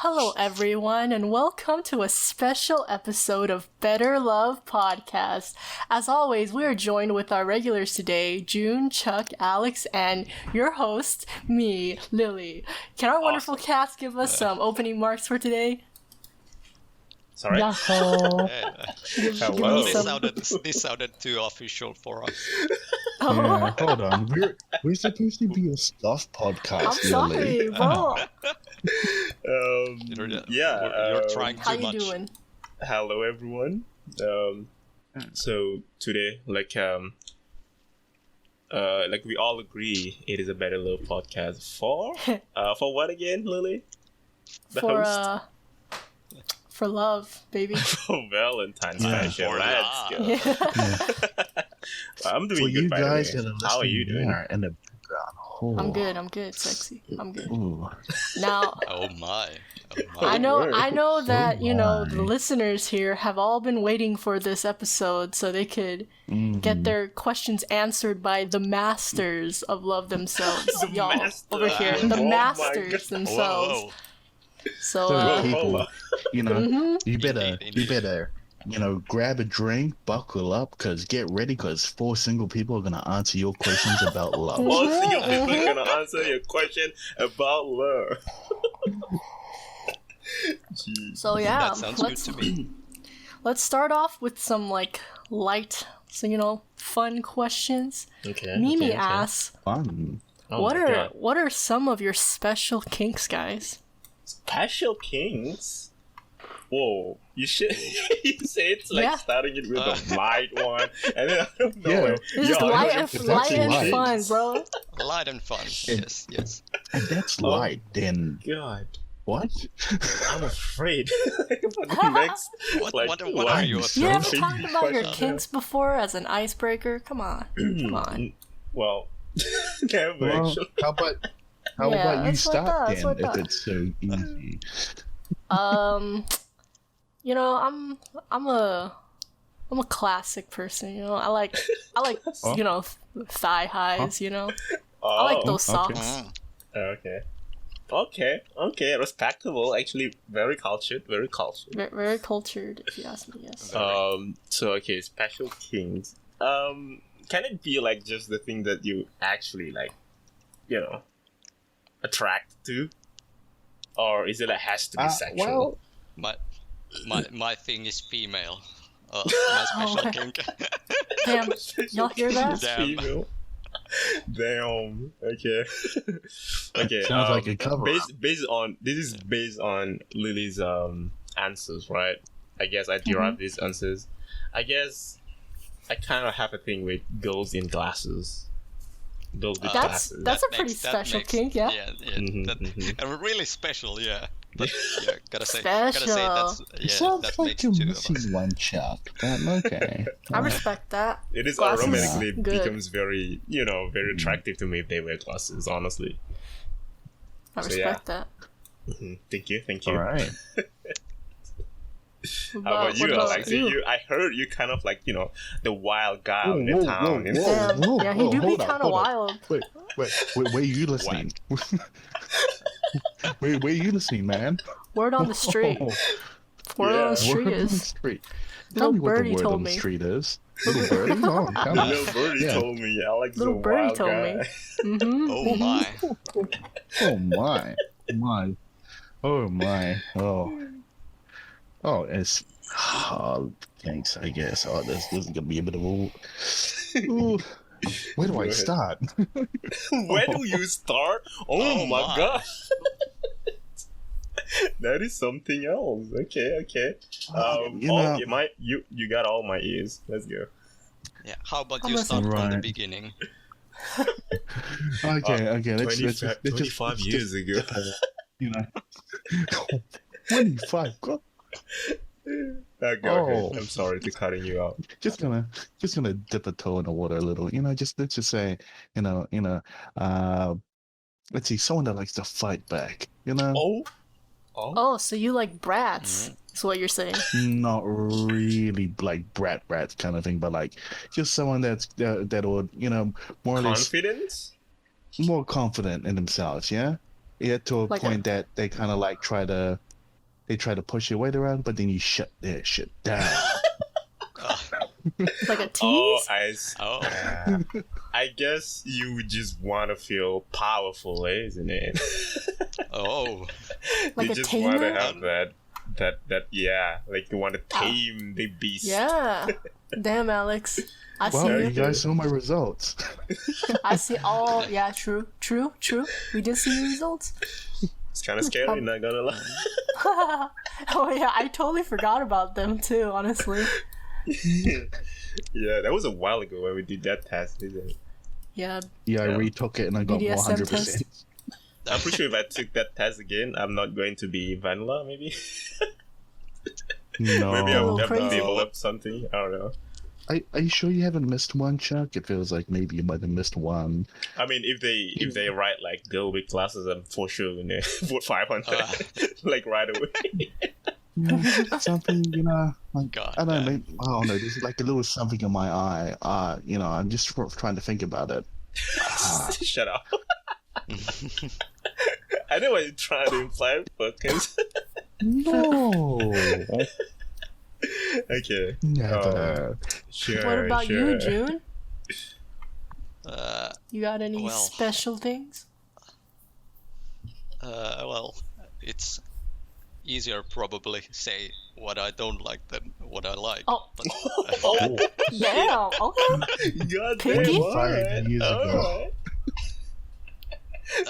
Hello, everyone, and welcome to a special episode of Better Love Podcast. As always, we are joined with our regulars today, June, Chuck, Alex, and your host, me, Lileh. Can our wonderful cast give us some opening marks for today? Sorry? Hello. Hello. This sounded too official for us. Yeah, hold on. We're supposed to be a stuff podcast. I'm sorry, bro. You're trying How too you much. doing? Hello, everyone. So today, like we all agree, it is a Better Love podcast for what again, Lileh? The host? For love, baby. For Valentine Yeah. special. For Let's go. Yeah. I'm doing For good, you by guys the that way. are How are listening you doing? there in the background. Oh. I'm good, sexy. I'm good. Ooh. Now, Oh my. I know that, Oh my. the listeners here have all been waiting for this episode so they could get their questions answered by the masters of love themselves. The Y'all master. over here, the Oh my masters God. themselves. Whoa. So, So hold people, on. you better, Indeed. grab a drink, buckle up, get ready, cause 4 single people are gonna answer your questions about love. All single people are gonna answer your question about love. Jeez. so yeah, That sounds good to me. let's start off with some light, fun questions. Okay. Mimi okay. asks, Fun. Oh "What my are God. what are some of your special kinks, guys?" Special kings? Whoa, you should you say it's like Yeah. starting it with a light one, and then I don't know. Yeah. This is light and it's actually light. fun, bro. Light and fun. Yes. If that's Oh. light, then God, what? I'm afraid for the next. What are I'm you so You afraid ever Crazy talked about your question. kinks before as an icebreaker? Come on. Well, never Well, actually. how about Yeah, you that's what I start thought, that's then? what I If thought. it's so easy. I'm a classic person, I like Oh. thigh highs, I Oh, like those okay. socks. Okay, respectable. Actually, very cultured. Very cultured, if you ask me, yes. So okay, special kings. Can it be like just the thing that you actually like, attract to, or is it like has to be sexual? Well, My thing is female. My special okay. kink. Damn, y'all hear that? Damn. Female. Damn. Okay. Okay. Sounds like a cover. Based on Lileh's answers, right? I guess I derived these answers. I guess I kind of have a thing with girls in glasses. Girls with glasses. That's a pretty special kink, yeah. And really special, yeah. But yeah, gotta say Special. that's sounds that like makes you're 2 of missing us. one, Chuck. But okay. I respect that. It is Glasses, automatically good. becomes very, very attractive to me if they wear glasses. Honestly. I So, respect that. Thank you. All right. How about you, Alex? I heard you kind of like, the wild guy of the town. Damn, yeah, he do be hold on, kind of hold on. wild. Wait, where are you listening? where are you listening, man? Word on the street. Oh, Word on the Yeah. street word on the is street. Little Tell me what birdie the word told on the me. street is. Little birdie? Oh, tell me. Little birdie Yeah. told me Alex is a Little birdie wild told guy. me. Oh my. Oh my. Oh my. Oh, it's thanks, I guess. Oh, this is gonna be a bit of a ooh. Where do Go I ahead. start? Where do you start? Oh my my. god. That is something else. Okay. You got all my ears. Let's go. Yeah. How about I'm you start from the Right. beginning? Okay. Let's 25 years ago. You know, 25. God, Go ahead. Oh. I'm sorry to cutting you out. just gonna dip a toe in the water a little. Let's just say, let's see, someone that likes to fight back. Oh, so you like brats? Is what you're saying? Not really like brats kind of thing, but like just someone that would more or less Confidence? more confident in themselves. Yeah, to a Like point that they kind of like try to They try to push your weight around, but then you shut their shit down. Like a Oh, tease? I guess you would just want to feel powerful, isn't it? Oh. Like you a just tamer? want to have that yeah, like you want to tame the beast. Yeah. Damn, Alex. I see Well, you. you guys saw my results. I see. Oh, yeah, true. We did see your results. It's kind of scary, not gonna lie. Oh, yeah, I totally forgot about them, too, honestly. Yeah, that was a while ago when we did that test, isn't it? Yeah, Yeah, I retook it and I got BDSM 100%. test. I'm pretty sure if I took that test again, I'm not going to be vanilla, maybe. No. Maybe little I've crazy. developed something. I don't know. Are you sure you haven't missed one, Chuck? It feels like maybe you might have missed one. I mean, if they write like girl with glasses, I'm for sure gonna vote 500 like right away. Something, like, God, I don't know, yeah. maybe, I don't know, there's like a little something in my eye. I'm just trying to think about it. Shut up. I know what you're trying to imply, but No. okay. Never. Sure. What about you, June? Uh, You got any Well. special things? well, it's easier probably say what I don't like than what I like. Oh. But, Oh, Damn, okay. God Kinky? damn, alright. 5 years ago. Alright.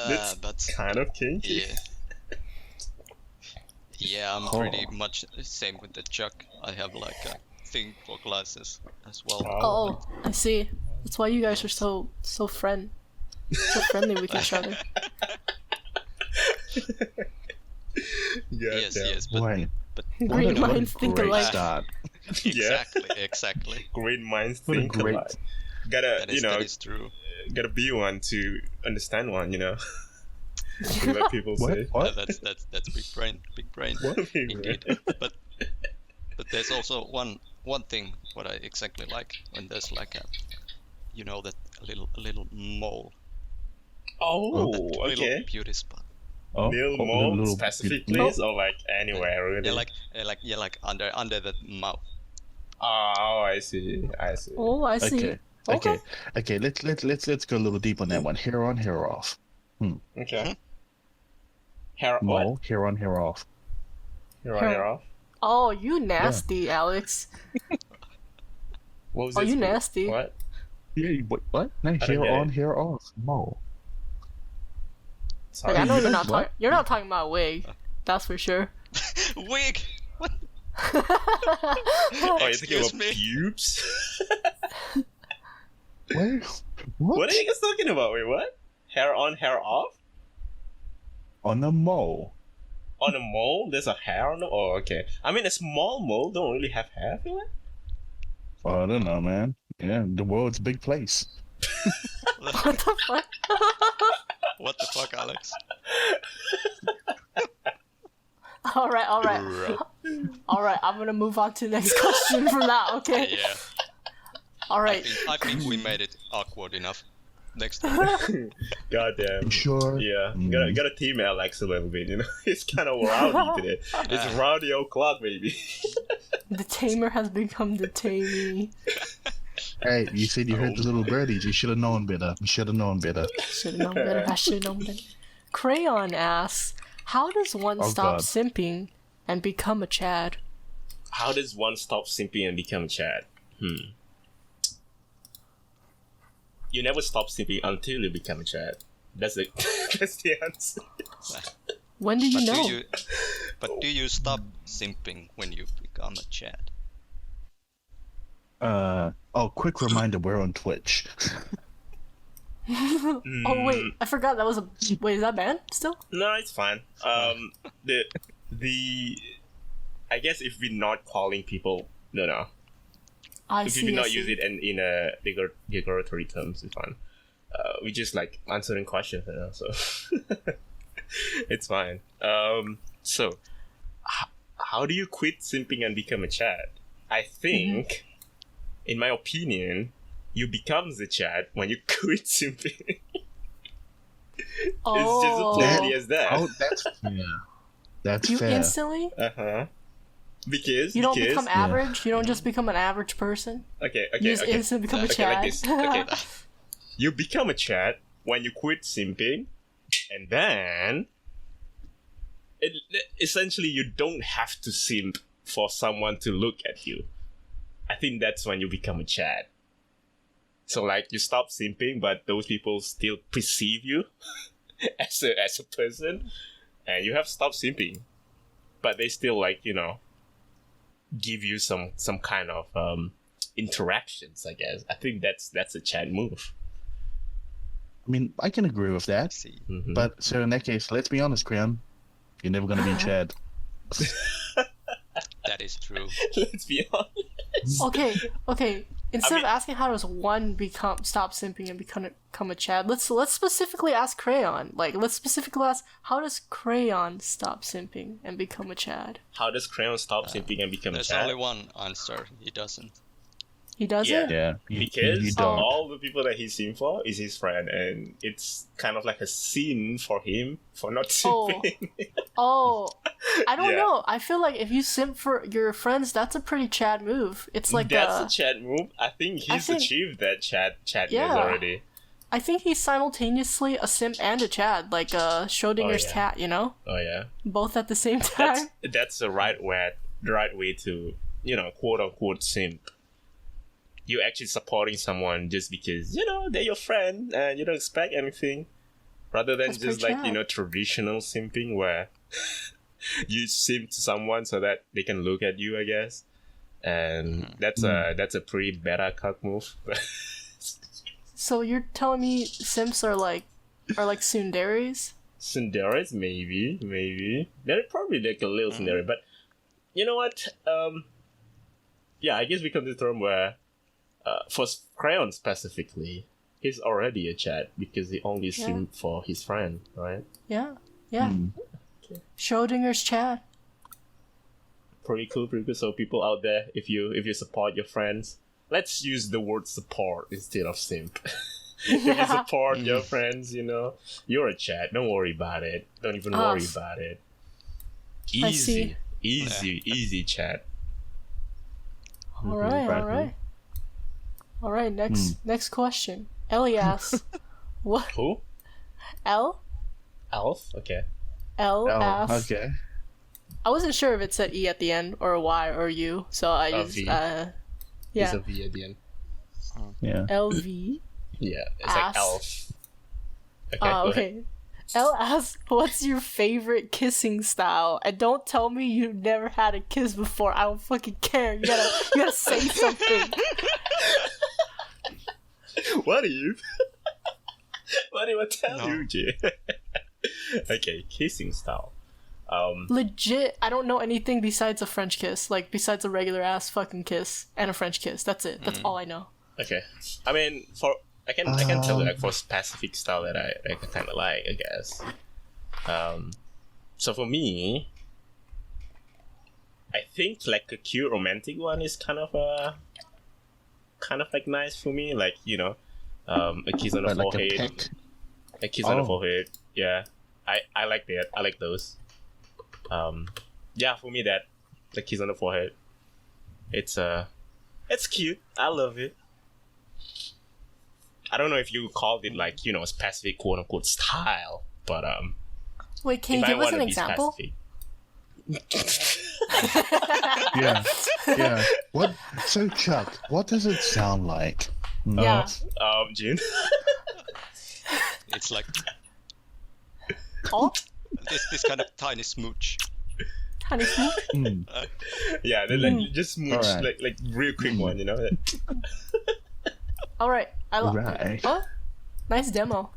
That's but kind of kinky. yeah. Yeah, I'm pretty much the same with the Chuck. I have like a thing for glasses as well. Oh, I see. That's why you guys are so friendly with each other. Yes, damn. yes, Boy, but Great minds think great alike. start. exactly. Great minds What a think great- alike. Gotta, That is true. gotta be one to understand one, That's what people say. What? That's big brain. What? Indeed. But there's also one thing what I exactly like when there's like a that little mole, Oh, that okay. little beauty spot. Nil oh, more little- specific little- place or like anywhere really? Yeah, like under the mouth. Oh, I see. Oh, I see. Okay. Let's go a little deep on that one. Hair on, hair off. Okay. Hair Mole, what? hair on, hair off. Hair on, hair off. Oh, you nasty, Alex. What was Oh, this? you nasty. What? Yeah, what? No, don't hair get on, it. hair off. Mole. Like, Sorry. I know you're What? not you're not talking about wig. That's for sure. Wig. What? Oh, you're thinking Excuse about me? pubes? Where? What are you guys talking about? Wait, what? Hair on, hair off? On a mole. On a mole? There's a hair on the... Oh, okay. I mean, a small mole don't really have hair, I feel like. Oh, I don't know, man. Yeah, the world's a big place. What the fuck? What the fuck, Alex? All right. I'm gonna move on to the next question from that. Okay. Yeah. All I right. think we made it awkward enough. Next time. Goddamn. Sure. Yeah, gotta team Alex a little bit, It's kind of rowdy today. It's rowdy o'clock, baby. The tamer has become the tamee. Hey, you said you heard the little birdies. You should have known better. Should have known better. I should have known better. Crayon asks, how does one Oh, stop God. simping and become a Chad? How does one stop simping and become a Chad? You never stop simping until you become a Chad. That's the that's the answer. When do you know? Do you stop simping when you become a Chad? Quick reminder, we're on Twitch. Oh wait, I forgot that was a. Wait, is that banned still? No, it's fine. The I guess if we're not calling people, no. I If see. we I not see. use it in a derogatory terms, it's fine. We just like answering questions, so it's fine. So how do you quit simping and become a Chad? I think, in my opinion, you become the Chad when you quit simping. It's just as plainly as that. Oh, that's yeah. That's You fair. instantly? Because You don't because, become average? You don't just become an average person? Okay, You just instantly become a okay, Chad? like this. Okay, you become a Chad when you quit simping, and then essentially you don't have to simp for someone to look at you. I think that's when you become a Chad. So like you stop simping, but those people still perceive you as a person, and you have stopped simping, but they still like give you some kind of interactions. I guess I think that's a Chad move. I mean, I can agree with that. See. Mhm. But so in that case, let's be honest, Crayon. You're never gonna be Chad. That is true. Let's be honest. Okay. Instead mean- of asking how does one stop simping and become a Chad, let's specifically ask Crayon. Like, let's specifically ask how does Crayon stop simping and become a Chad? How does Crayon stop simping and become a There's Chad? only one answer. He doesn't. He does Yeah. it? Yeah. Because you don't. all the people that he's simp for is his friend, and it's kind of like a sin for him for not simping. Oh, I don't Yeah. know. I feel like if you simp for your friends, that's a pretty Chad move. It's like That's a Chad move. I think he's think- achieved that Chadness Yeah. already. I think he's simultaneously a simp and a Chad, like Schrodinger's Oh, yeah. cat, you know? Oh yeah, Both at the same time. that's the right way to quote unquote simp. You're actually supporting someone just because they're your friend and you don't expect anything, rather than That's just pretty like Chad. traditional simping where you simp to someone so that they can look at you, I guess. And that's a pretty better cuck move. So you're telling me simps are like tsunderes? Cinderella's maybe they're probably like a little tsundere, but you know what? Yeah, I guess we come to the term where for Crayon specifically, he's already a Chad because he only Yeah. simp for his friend, right? Yeah. Hmm. Schrodinger's Chad. Pretty cool. So people out there, if you support your friends, let's use the word support instead of simp. If you support your friends, you're a Chad. Don't worry about it. Don't even worry about it. I see. Easy Chad. All right. All right, next question. Ellie asks, what? Who? L? Elf? Okay. L Oh, asks. okay. I wasn't sure if it said E at the end or a Y or U, so I just, V. yeah. There's a V at the end. Yeah. LV. Yeah, it's Ass. like elf. Okay, go ahead. Okay. L asks, what's your favorite kissing style? And don't tell me you've never had a kiss before. I don't fucking care. You gotta say something. What do you? What do I tell No. you, Jay? Okay, kissing style. Legit, I don't know anything besides a French kiss. Like, besides a regular ass fucking kiss and a French kiss. That's it. That's all I know. Okay, I mean, I can tell you like for specific style that I kind of like, I guess. So for me, I think like a cute romantic one is kind of like nice for me, like a kiss on the Like a forehead, peck. a kiss on the Oh. forehead. Yeah, I like that. I like those. Yeah, for me that the kiss on the forehead, it's cute. I love it. I don't know if you called it like a specific quote unquote style, but Wait, can you if I give us want an to be example? specific. Yeah. Yeah. What? So Chuck, what does it sound like? Yeah. June. It's like Oh, this kind of tiny smooch. honey smooch. Mm. Yeah, then like just smooch, Alright. like real quick one, All right. I love. Right. Oh, nice demo.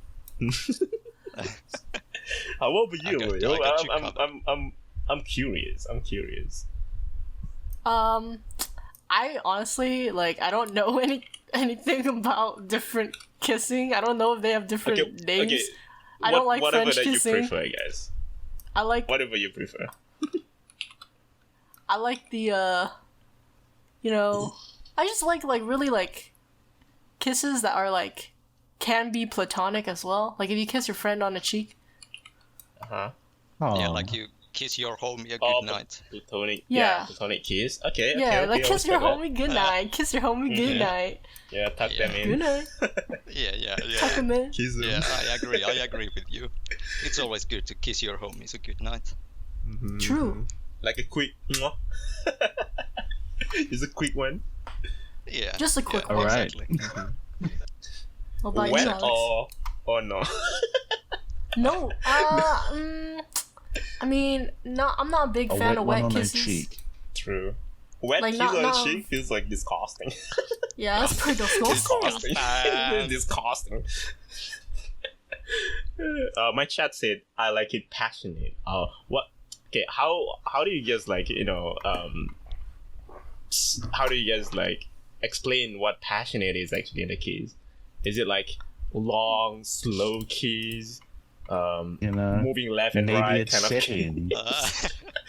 How about you? I got Yo? you covered. I'm curious. I honestly I don't know anything about different kissing. I don't know if they have different names. Okay. I don't like whatever French that kissing. you prefer, guys. I like Whatever you prefer. I like the I just like really like kisses that are like can be platonic as well. Like if you kiss your friend on the cheek. Uh-huh. Oh. Yeah, like you kiss your homie a Oh, good night. platonic. Yeah. Platonic kiss. Okay. Yeah, okay, like I'll kiss your respect homie goodnight. Kiss your homie goodnight. Yeah, tuck Yeah. them in. Good night. Yeah. Tuck him in. Kiss them. Yeah, I agree with you. It's always good to kiss your homies a good night. Mhm, True. mhm. Like a quick. Mwah. It's a quick one. Yeah. Just a quick yeah, one. Alright. Exactly. What about you, Wet Alex? or no? No. I mean, I'm not a big A fan wet of one wet on the kisses. cheek. True. Wet Like, kiss not- on the not- cheek feels like disgusting. Yeah, that's pretty disgusting. Disgusting. Disgusting. My chat said I like it passionate. What? Okay, how do you guys like how do you guys like explain what passionate is actually in the kiss? Is it like long, slow kiss, moving left and Maybe right it's kind of kiss? setting.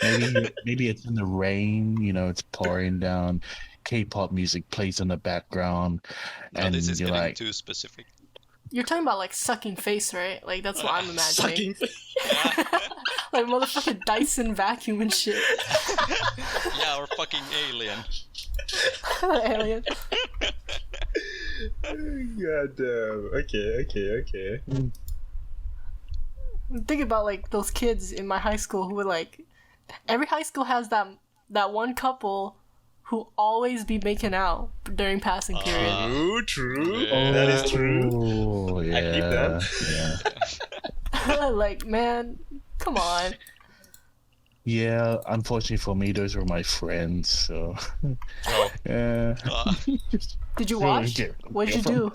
Uh, Maybe it's in the rain. It's pouring down. K-pop music plays in the background, no, and this is you're getting like, too specific. You're talking about like sucking face, right? Like that's what I'm imagining. Sucking. Like motherfucking Dyson vacuum and shit. Yeah, or fucking alien. Alien. God damn. Okay. Think about like those kids in my high school who would like. Every high school has that one couple who always be making out during passing period. True. Yeah. That is true. Oh, yeah, I keep that. yeah. Like, man, come on. Yeah, unfortunately for me, those were my friends. So, Oh, yeah. Uh, Did you So, watch? yeah, What'd you from- do?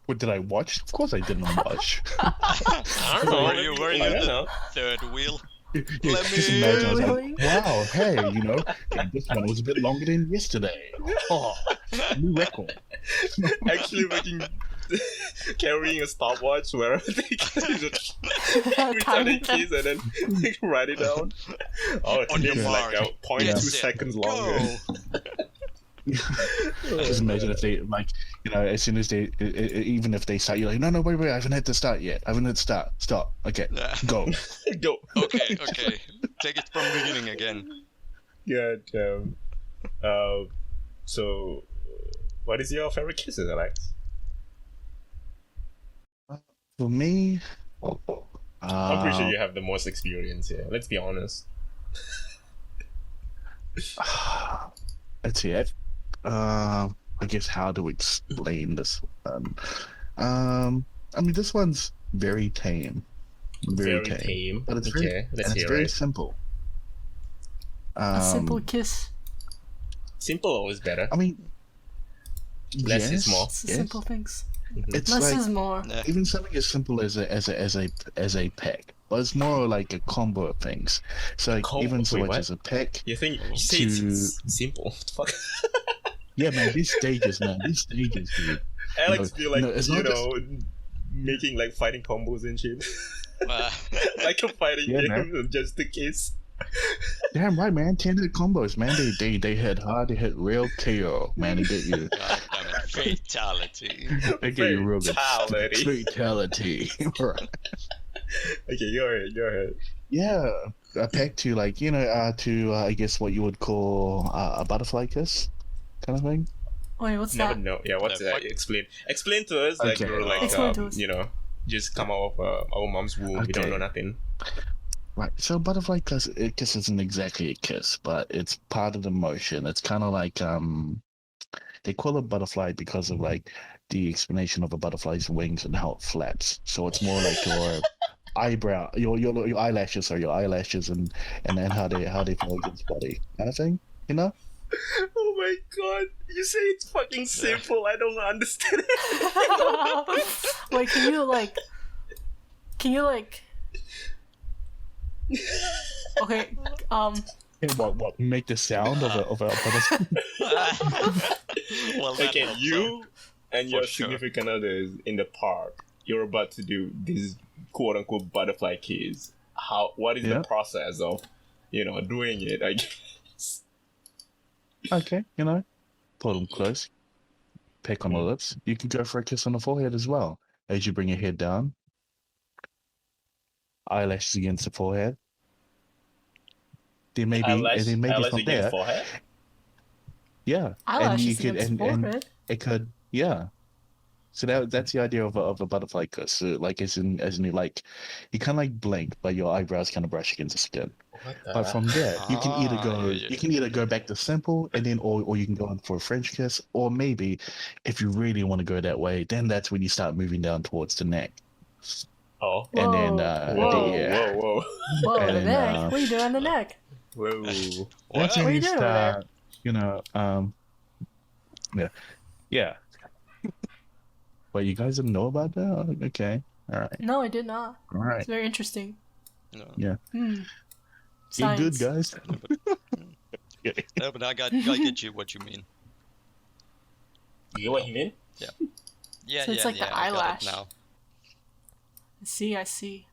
What did I watch? Of course, I didn't watch. I don't know. Were you I don't the know. third wheel? Yeah, Let just me- imagine. I was Really? like, wow, hey, this one was a bit longer than yesterday. Oh, new record. Actually making carrying a stopwatch wherever they just every time they kiss and then they write it down. Oh, it On your takes like mark. 0.2 Get set, seconds longer. Go. Just imagine if they as soon as they, even if they start, you're like, no, wait, I haven't had to start yet. I haven't had to start. Stop. Okay, Yeah. go. Go. Okay. Take it from beginning again. God damn. So, what is your favorite kisses, Alex? For me, I'm pretty sure you have the most experience here. Let's be honest. let's see. I guess how to explain this one. I mean, this one's very tame. Very tame. But it's Okay, let's and it's hear very it. simple. A simple kiss. Simple always better. I mean, Less is yes, more. It's the yes. simple things. It's Less like is more. Yeah. even something as simple as a peck, but it's more like a combo of things. So like even so Wait, much what? as a peck. You think you say it's simple? Fuck. Yeah, man. These stages, dude. Alex feel like it's not making like fighting combos and shit. Uh, Like a fighting Yeah, game man. just a kiss. Damn right, man. 10-hit combos, man. They hit hard. They hit real KO, man. They get you. God damn it. Fatality. They get you real good. Fatality. Fatality. Right. Okay, go ahead. Yeah, a peck to I guess what you would call a butterfly kiss, kind of thing. Wait, what's Never that? know. Yeah, what's The that? fuck? Explain to us like Okay. we're like Explain to us. just come out of our mom's womb. We don't Okay. know nothing. Right. So butterfly kiss isn't exactly a kiss, but it's part of the motion. It's kind of like they call it butterfly because of like the explanation of a butterfly's wings and how it flaps. So it's more like your eyebrow, your eyelashes and then how they fall against body kind of thing. You know? Oh my god! You say it's fucking simple. I don't understand it. Wait, can you like okay, What make the sound of a butterfly? Well, that Okay, helps you and your For sure. significant other is in the park. You're about to do this quote unquote butterfly kiss. What is Yeah. the process of doing it? I guess. Okay, pull them close, peck on the lips. You can go for a kiss on the forehead as well. As you bring your head down, eyelashes against the forehead. then maybe eyelash from against there, forehead. yeah, and you Eyelashes could against forehead. it could, yeah. So that's the idea of a butterfly kiss. So like as in you like you kind of like blink, but your eyebrows kind of brush against the skin. What the? But from there, you can either go yeah. you can either go back to simple, and then or you can go in for a French kiss, or maybe if you really want to go that way, then that's when you start moving down towards the neck, Oh. and then Whoa. yeah, Whoa. Whoa, and the then, neck. What are you doing on the neck? Whoa. that's Well, when What are you you doing over there? start, you know, yeah. But you guys didn't know about that? Oh, okay, all right, No, I did not. all right, It's very interesting. no, yeah. Science. You're good, guys. no, but I get you what you mean. You get what you mean? Yeah, So it's like the I got it eyelash. now. I see.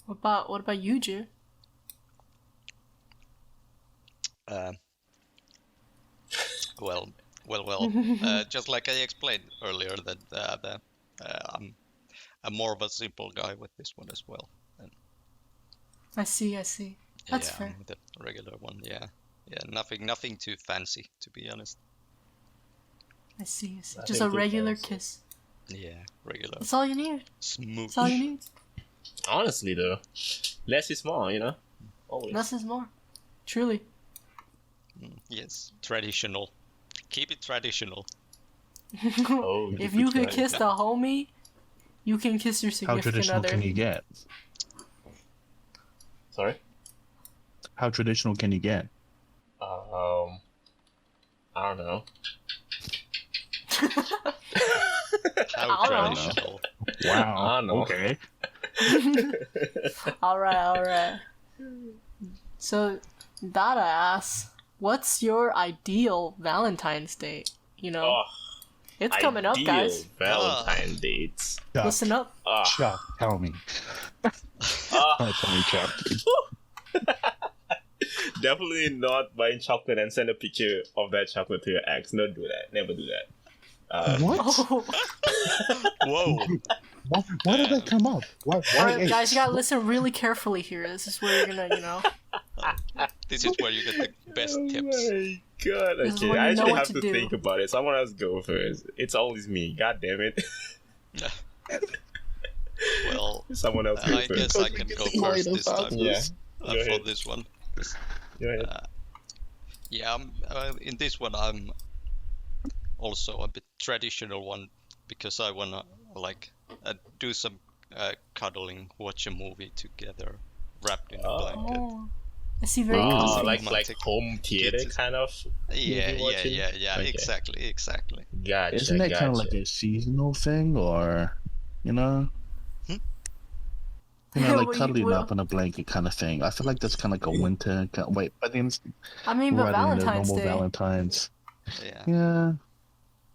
What about you, June? Well. Just like I explained earlier, that I'm more of a simple guy with this one as well. And I see. That's yeah, fair. the regular one, yeah, nothing too fancy, to be honest. I see. Nothing Just a too regular fancy. kiss. Yeah, regular, That's all you need. smooth. That's all you need. Honestly, though, less is more. You know. Always. Less is more. Truly. Yes, traditional. Keep it traditional. Oh. If you could could kiss the homie, you can kiss your How significant traditional other. can you get? Sorry. How traditional can you get? I don't know. How I don't know. traditional. Wow. I don't know. Okay. All right. So, Dada asks, what's your ideal Valentine's Day? You know, Oh, it's coming up, ideal guys. Valentine dates. Chuck, Listen up. Chuck, tell me. Ah. Tell me, Chuck. Definitely not buying chocolate and send a picture of that chocolate to your ex. Don't do that. Never do that. What? Oh. Whoa. Why did that come up? Why All right, eight? guys, you gotta listen really carefully here. This is where you're gonna, This is where you get the best Oh tips. my god. This is Okay, when I you know actually what have to to do. think about it. Someone else go first. It's always me. God damn it. Well, Someone else go I first. guess I can go first this time. Yeah. For Go ahead. this one. Go ahead. Yeah, in this one I'm also a bit traditional one because I wanna like do some cuddling, watch a movie together, wrapped in a blanket. Oh, I see. Very Oh, cozy. like romantic home theater kids. kind of. Yeah, movie watching? Okay. exactly. Gotcha. Isn't that kind of like a seasonal thing, or you know? You know, like What you- cuddling what- up in a blanket kind of thing. I feel like that's kind of like a winter. Wait, but then I mean, but rather than the Valentine's normal Day. Valentine's. Yeah. Yeah.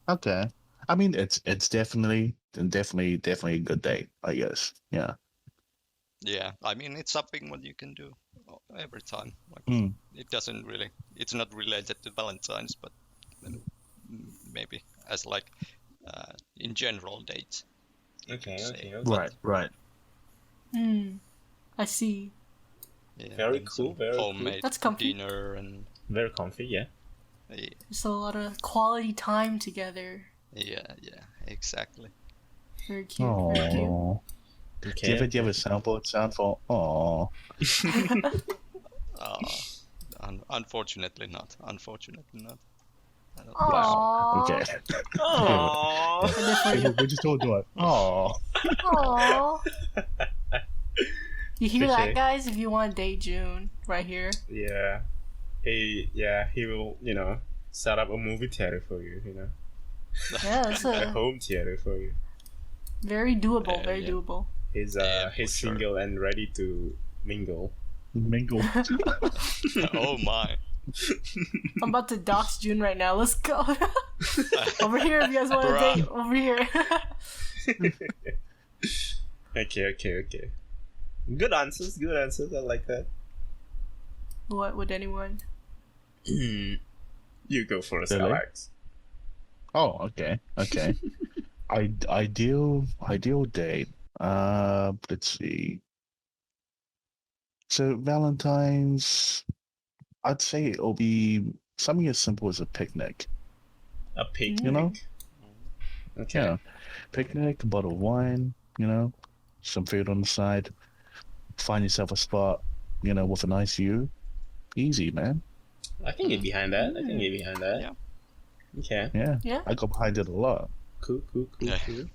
Okay. I mean, it's definitely a good date, I guess. Yeah. Yeah, I mean it's something what you can do every time. Like Mm. it's not related to Valentine's, but maybe as like in general dates. Okay. Right. I see. Yeah, Very and cool, some very cool. homemade That's comfy. dinner and Very comfy. Yeah. Just a lot of quality time together. yeah, exactly. Very cute. Very cute. Oh. Okay. Do you have a soundboard sound for? Oh. Unfortunately not. I don't Aww. Okay. Aww. We just all do it. Oh. Aww. You hear Okay. that, guys? If you want to date June, right here. Yeah. He will, set up a movie theater for you, Yeah, that's a a home theater for you. very doable. Yeah, Very yeah. doable. He's Yeah, for he's sure. single and ready to mingle. Mingle. Oh my. I'm about to dox June right now. Let's go. Over here, if you guys want to Bruh. date. Over here. Okay. Good answers. I like that. What would anyone? You go first, Really? Alex. Oh, okay. Ideal date. Let's see. So Valentine's, I'd say it'll be something as simple as a picnic. A picnic. You know? Okay. Yeah, picnic, a bottle of wine. You know, some food on the side. Find yourself a spot. You know, with a nice view. Easy, man. I can get behind that. I can get behind that. Yeah. Okay. Yeah, Yeah. I got behind it a lot. Cool. Yeah. And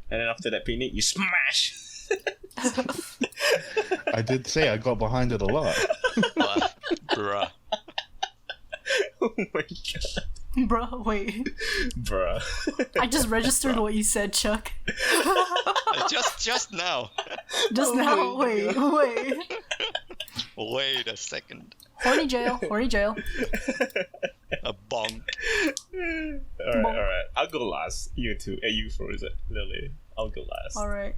then after that picnic, you smash. I did say I got behind it a lot. Bruh. Oh my god, Bro, wait. bruh. I just registered what you said, Chuck. Just now. Just Oh now. my Wait. Wait a second. Horny jail. A bonk. Alright. I'll go last. You two. You first, Lily. I'll go last. All right.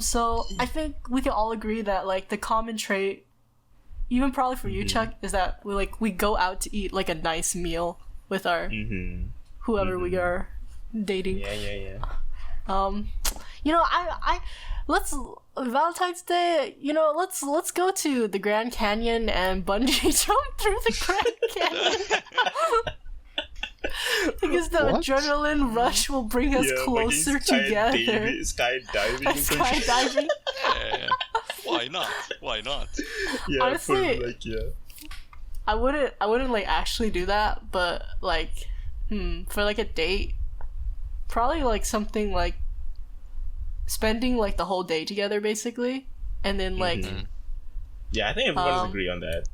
So I think we can all agree that like the common trait, even probably for you, Chuck, is that we go out to eat like a nice meal with our whoever we are dating. Yeah. You know, I let's Valentine's Day. You know, let's go to the Grand Canyon and bungee jump through the Grand Canyon. Because the What? adrenaline rush will bring us closer together. Skydiving. Skydiving. Yeah. Why not? Yeah, Honestly, for, like, yeah. I wouldn't like actually do that, but like, for like a date, probably like something like spending like the whole day together, basically, and then like, Yeah, I think everyone's agree on that.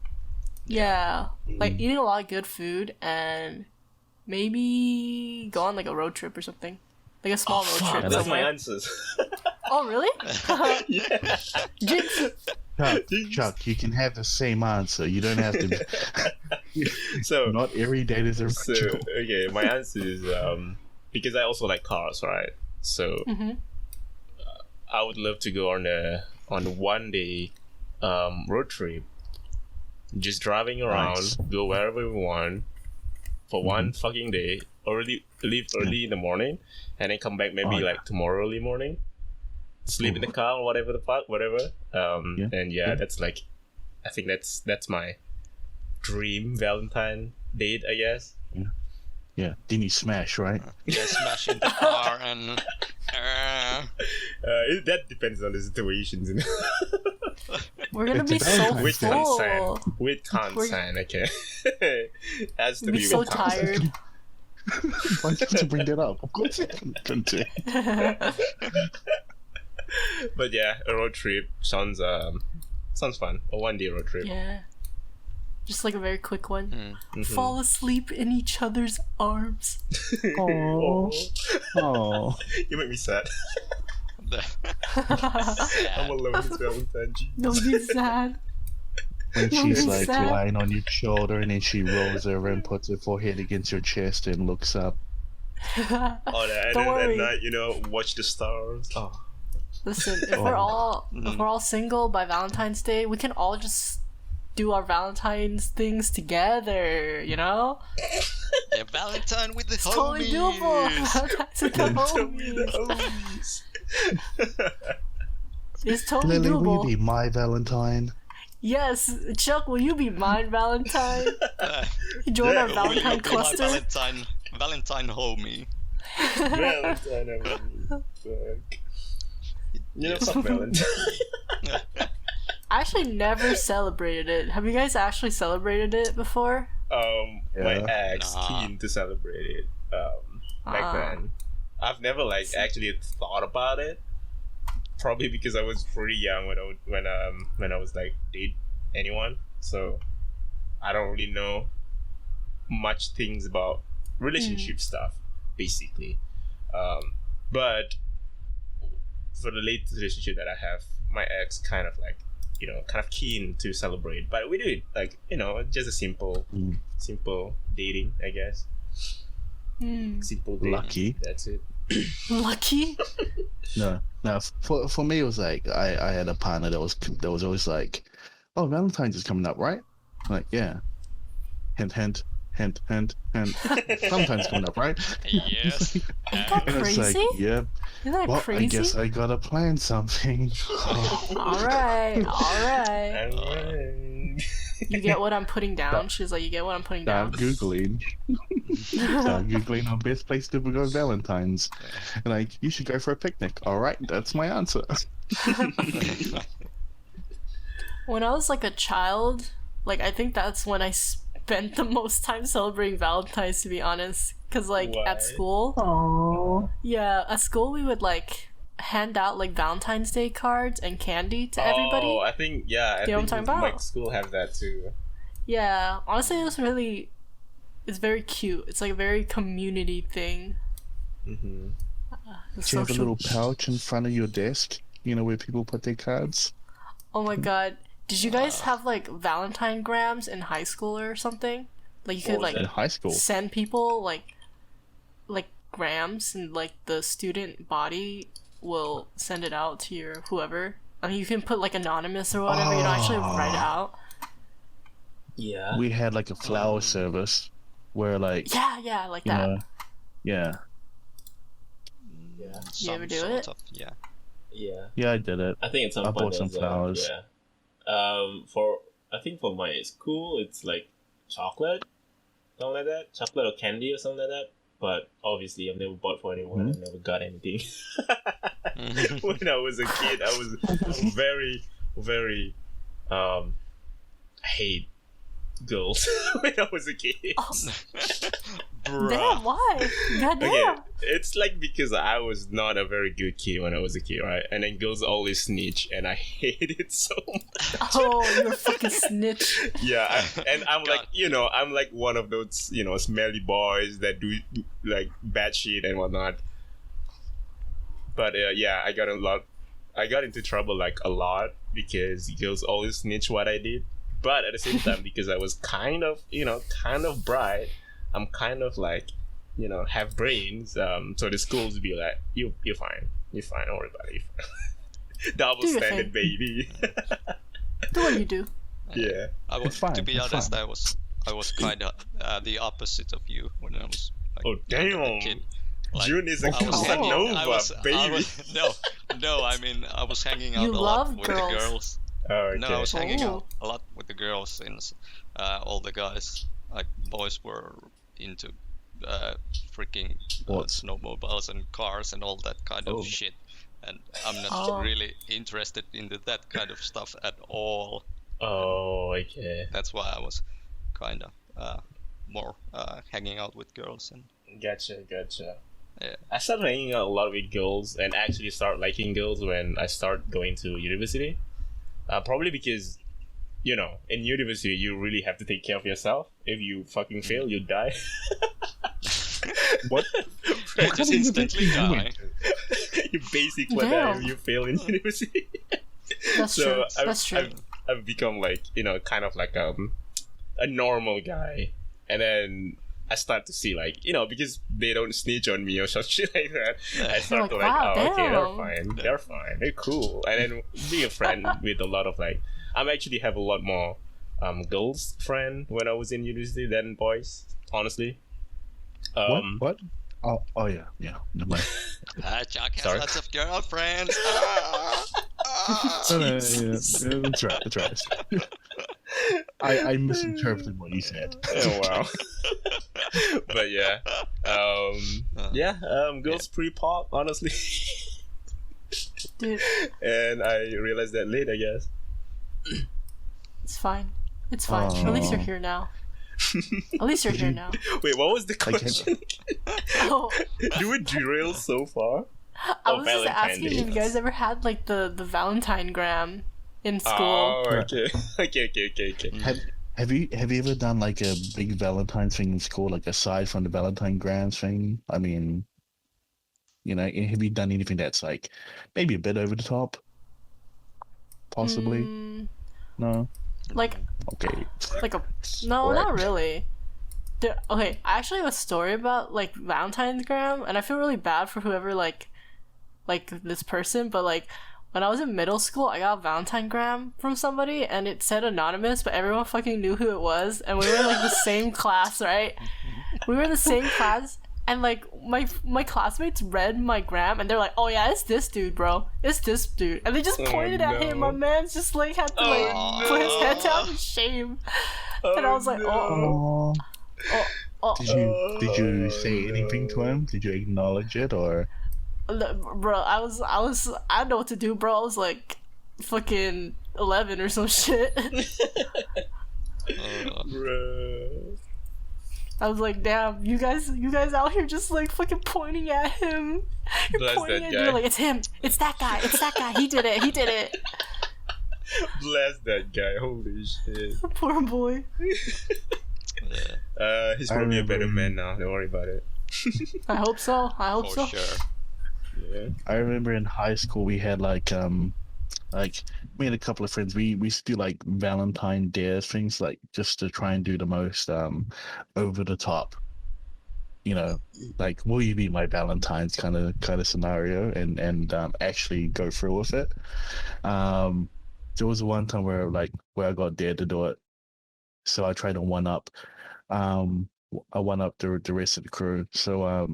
yeah, like eating a lot of good food and maybe go on like a road trip or something, like a small road trip That's my somewhere. answers. Oh really? Yeah. Jinx. Chuck, you can have the same answer. You don't have to. So Not every date is So original. okay, my answer is because I also like cars, right? So I would love to go on a 1 day road trip, just driving around, Nice. go wherever we want for one fucking day. Leave early in the morning, and then come back maybe like tomorrow early morning. Sleep in the car or whatever the fuck, whatever. And that's like, I think that's my dream Valentine date, I guess. Yeah, then you smash, right? Yeah, smash in the car and. That depends on the situations. We're gonna It's be a so Valentine's With Day. full. consent. With consent, okay. Has to We'll be be so with consent. tired. Why did you bring that up? Of course you couldn't do. But yeah, a road trip sounds fun. A 1 day road trip. Yeah. Just like a very quick one. Mhm. Fall asleep in each other's arms. Oh, oh. You make me sad. I'm alone this Valentine. Don't be sad. When Don't she's be like sad. lying on your shoulder and then she rolls over and puts her forehead against your chest and looks up. Oh, that, and Don't then worry. at night, watch the stars. Oh. Listen, if we're all single by Valentine's Day, we can all just do our Valentine's things together, you know? Yeah, Valentine with the It's homies. totally doable. Valentine's with the homies. It's totally Lily, will you doable. be my Valentine? Yes, Chuck, will you be mine, Valentine? Join Yeah, our will Will Valentine you be my cluster. Valentine homie. Valentine, I love you. Fuck. Fuck Valentine. I actually never celebrated it. Have you guys actually celebrated it before? My ex Nah. keen to celebrate it. Back Ah. then, I've never actually thought about it. Probably because I was pretty young when I was date anyone, so I don't really know much things about relationship stuff, basically. But for the latest relationship that I have, my ex kind of keen to celebrate, but we do it just a simple dating, I guess. Simple dating. Lucky. That's it. Lucky? No. For me, it was like I had a partner that was always like, "Oh, Valentine's is coming up, right?" Like, yeah. Hint, hint, hint, hint, hint. Valentine's coming up, right? Yes. Ain't that And it's like, crazy? yep. Isn't that Well, crazy? I guess I gotta plan something. Alright. Alright. You get what I'm putting down? She's like, you get what I'm putting down? Start Googling. Start Googling our best place to go Valentine's. And like, you should go for a picnic. Alright, that's my answer. When I was like a child, like I think that's when I spent the most time celebrating Valentine's, to be honest. Cause like Why? at school, Aww. yeah, at school we would like hand out like Valentine's Day cards and candy to everybody. Oh, I think I You know what think I'm talking my about? school have that too. Yeah, honestly, it's very cute. It's like a very community thing. Mm-hmm. It's Do you have a social- little pouch in front of your desk? You know, where people put their cards? Oh my god. Did you guys have like Valentine grams in high school or something? Like you could What was like In high school. send people like grams, and like the student body will send it out to your whoever. I mean, you can put like anonymous or whatever. You don't actually write it out. Yeah. We had like a flower service where like, Yeah, like you that. know, yeah. Yeah. You ever do sort it? of, yeah. Yeah. Yeah, I did it. I think at some I point bought some there was, flowers. Yeah. I think for my school it's like chocolate, something like that, chocolate or candy or something like that. But obviously, I've never bought for anyone. I never got anything. When I was a kid, I was very, very I hate girls when I was a kid. Oh, Bruh. damn, why? God damn. Okay, it's like because I was not a very good kid when I was a kid, right? And then girls always snitch, and I hate it so much. Oh, you're a fucking snitch. Yeah, and I'm God. like, I'm like one of those, smelly boys that do like bad shit and whatnot. But yeah, I got into trouble like a lot because girls always snitch what I did. But at the same time, because I was kind of bright, I'm kind of like, have brains. So the schools would be like, you're fine, don't worry about it. Double Do your standard, thing. baby. Do what you do. Yeah. I was, It's fine, to be it's honest, fine. I was kind of the opposite of you when I was like, Oh a damn. kid. Like, June is a I was hanging- Casanova, I was- baby. no, I mean I was hanging out You a lot love with girls. the girls. Oh, okay. No, I was hanging Oh. out a lot with the girls since all the guys, like boys, were into freaking What? snowmobiles and cars and all that kind Oh. of shit. And I'm not Oh. really interested in that kind of stuff at all. Oh, okay. That's why I was kind of more hanging out with girls and Gotcha. Yeah. I started hanging out a lot with girls and actually start liking girls when I start going to university. Probably because, in university you really have to take care of yourself. If you fucking fail, you die. What? you just instantly die. You basically die Damn. if you fail in university. That's So true. I've, That's true. I've become like, kind of like a normal guy. And then I start to see like, because they don't snitch on me or some shit like that. I start like, to like, wow, oh, okay, damn. they're fine, they're cool. And then be a friend with a lot of like, I actually have a lot more girls friend when I was in university than boys, honestly. What? Oh yeah. Never mind. Chuck has Sorry. lots of girlfriends. No, yeah, that's right. I misinterpreted what you said. Oh wow. But yeah. Girls pretty pop, honestly. Dude, And I realized that late, I guess. it's fine. It's fine. At least you're here now. At least you're here now. Wait, what was the I can't- question? Oh, Do we derail so far? I Oh, was just Valentine asking Day. if you guys ever had like the Valentine gram in school. Oh, okay. Okay. Have you ever done like a big Valentine's thing in school, like aside from the Valentine Grams thing? I mean, have you done anything that's like maybe a bit over the top? Possibly. No. Like Okay. a no, What? not really. Okay, I actually have a story about like Valentine's gram, and I feel really bad for whoever like this person, but like when I was in middle school, I got a Valentine gram from somebody, and it said anonymous, but everyone fucking knew who it was, and we were in, like, the same class, right? We were in the same class, and, like, my classmates read my gram, and they're like, "Oh yeah, it's this dude, bro. It's this dude." And they just pointed at him. My man's just, like, had to, like, put his head down in shame. And I was like, Oh. oh. Did you say anything to him? Did you acknowledge it or? Bro, I know what to do, bro. I was like fucking 11 or some shit. Bro. I was like, damn, you guys out here just like fucking pointing at him. You're Bless pointing that at guy. You're like, it's him. It's that guy. He did it. Bless that guy. Holy shit. Poor boy. He's probably a better man now. Don't worry about it. I hope so. For sure. Yeah. I remember in high school we had like me and a couple of friends we used to do like Valentine Day things, like just to try and do the most over the top, like will you be my Valentine's kind of scenario, and actually go through with it. There was one time where I got dared to do it, so I tried to one up the rest of the crew. So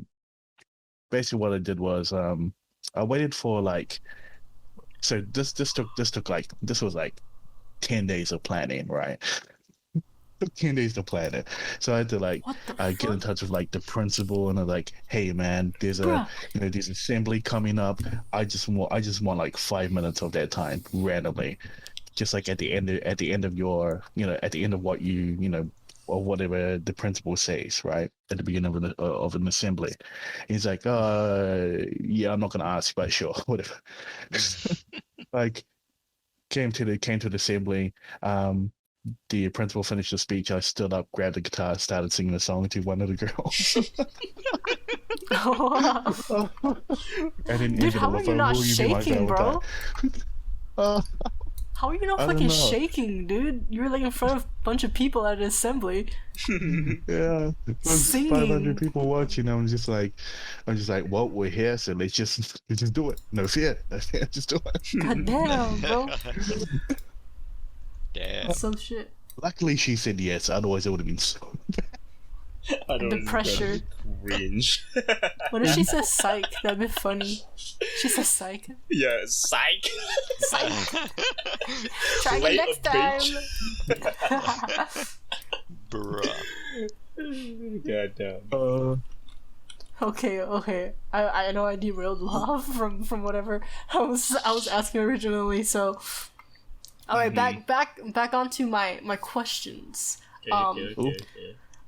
basically what I did was I waited for so this was like 10 days of planning, right? Took 10 days to plan it. So I had to get in touch with the principal, and I'm like, hey man, there's there's assembly coming up. I just want like 5 minutes of that time randomly, just like at the end of your at the end of what or whatever the principal says, right at the beginning of an assembly. He's like, yeah, I'm not gonna ask, but sure, whatever. Like came to the assembly. The principal finished the speech. I stood up, grabbed the guitar, started singing a song to one of the girls. And then dude, how are you not shaking, bro? How are you not fucking shaking, dude? You were like in front of a bunch of people at an assembly. Yeah, singing. 500 people watching. I'm just like, well, we're here, so let's just do it. No fear, just do it. God damn, bro. Damn. Some shit. Luckily, she said yes. Otherwise, it would have been so bad. The pressure. Cringe. What if she says psych? That'd be funny. She says psych. Yeah, psych. Psych. Try again next time. Bruh. Goddamn. Okay. I know I derailed love from whatever I was asking originally. So, all right, back onto my questions. Okay.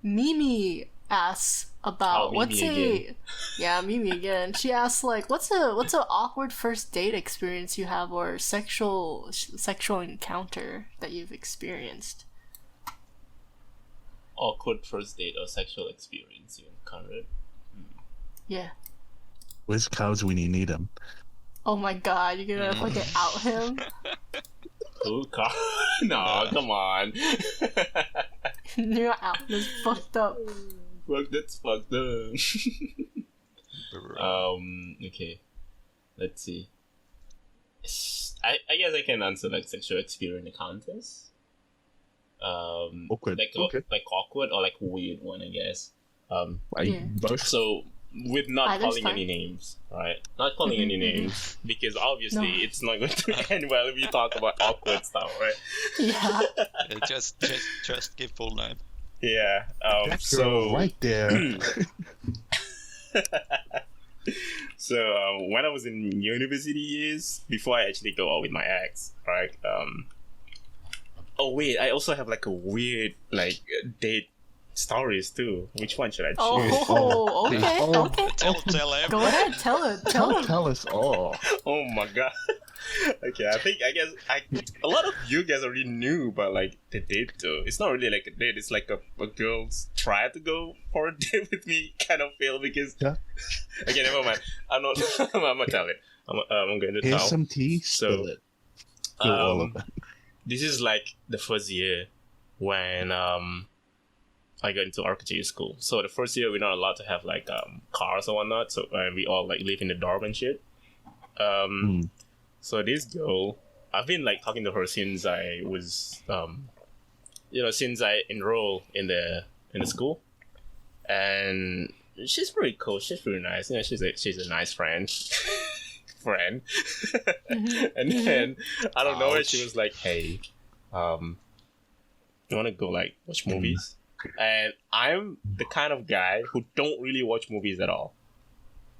Mimi asks about Mimi again. She asks what's a awkward first date experience you have, or sexual encounter that you've experienced. Awkward first date or sexual experience you encountered? Yeah. Where's cows when you need them? Oh my god, you're gonna fucking out him? Who? No, come on. You're out. That's fucked up. Fuck, that's fucked up. Okay. Let's see. I guess I can answer sexual experience encounters. Awkward. Like awkward or weird one, I guess. Both. So with not Either's calling fine. any names, right? Not calling any names, because obviously it's not going to end well if you talk about awkward stuff, right? Yeah. Just give full name. Yeah. That's So right there. So when I was in university years, before I actually go out with my ex, right? Oh wait, I also have a weird date stories too. Which one should I choose? Oh, okay. Tell him. Go ahead, tell him. Tell us all. Oh my god. Okay, I guess a lot of you guys already knew about the date though. It's not really like a date. It's like a girl's try to go for a date with me kind of fail because. Yeah. Okay, never mind. I'm not. I'm gonna tell it. I'm going to Here's tell. some tea. Spill it. Spill all of it. This is the first year when I got into architecture school. So the first year we're not allowed to have cars or whatnot. So we all live in the dorm and shit. So this girl, I've been like talking to her since I was, since I enrolled in the school, and she's pretty cool. She's pretty nice. She's a nice friend. And then I don't know. She was like, "Hey, you want to go like watch movies?" And I'm the kind of guy who don't really watch movies at all.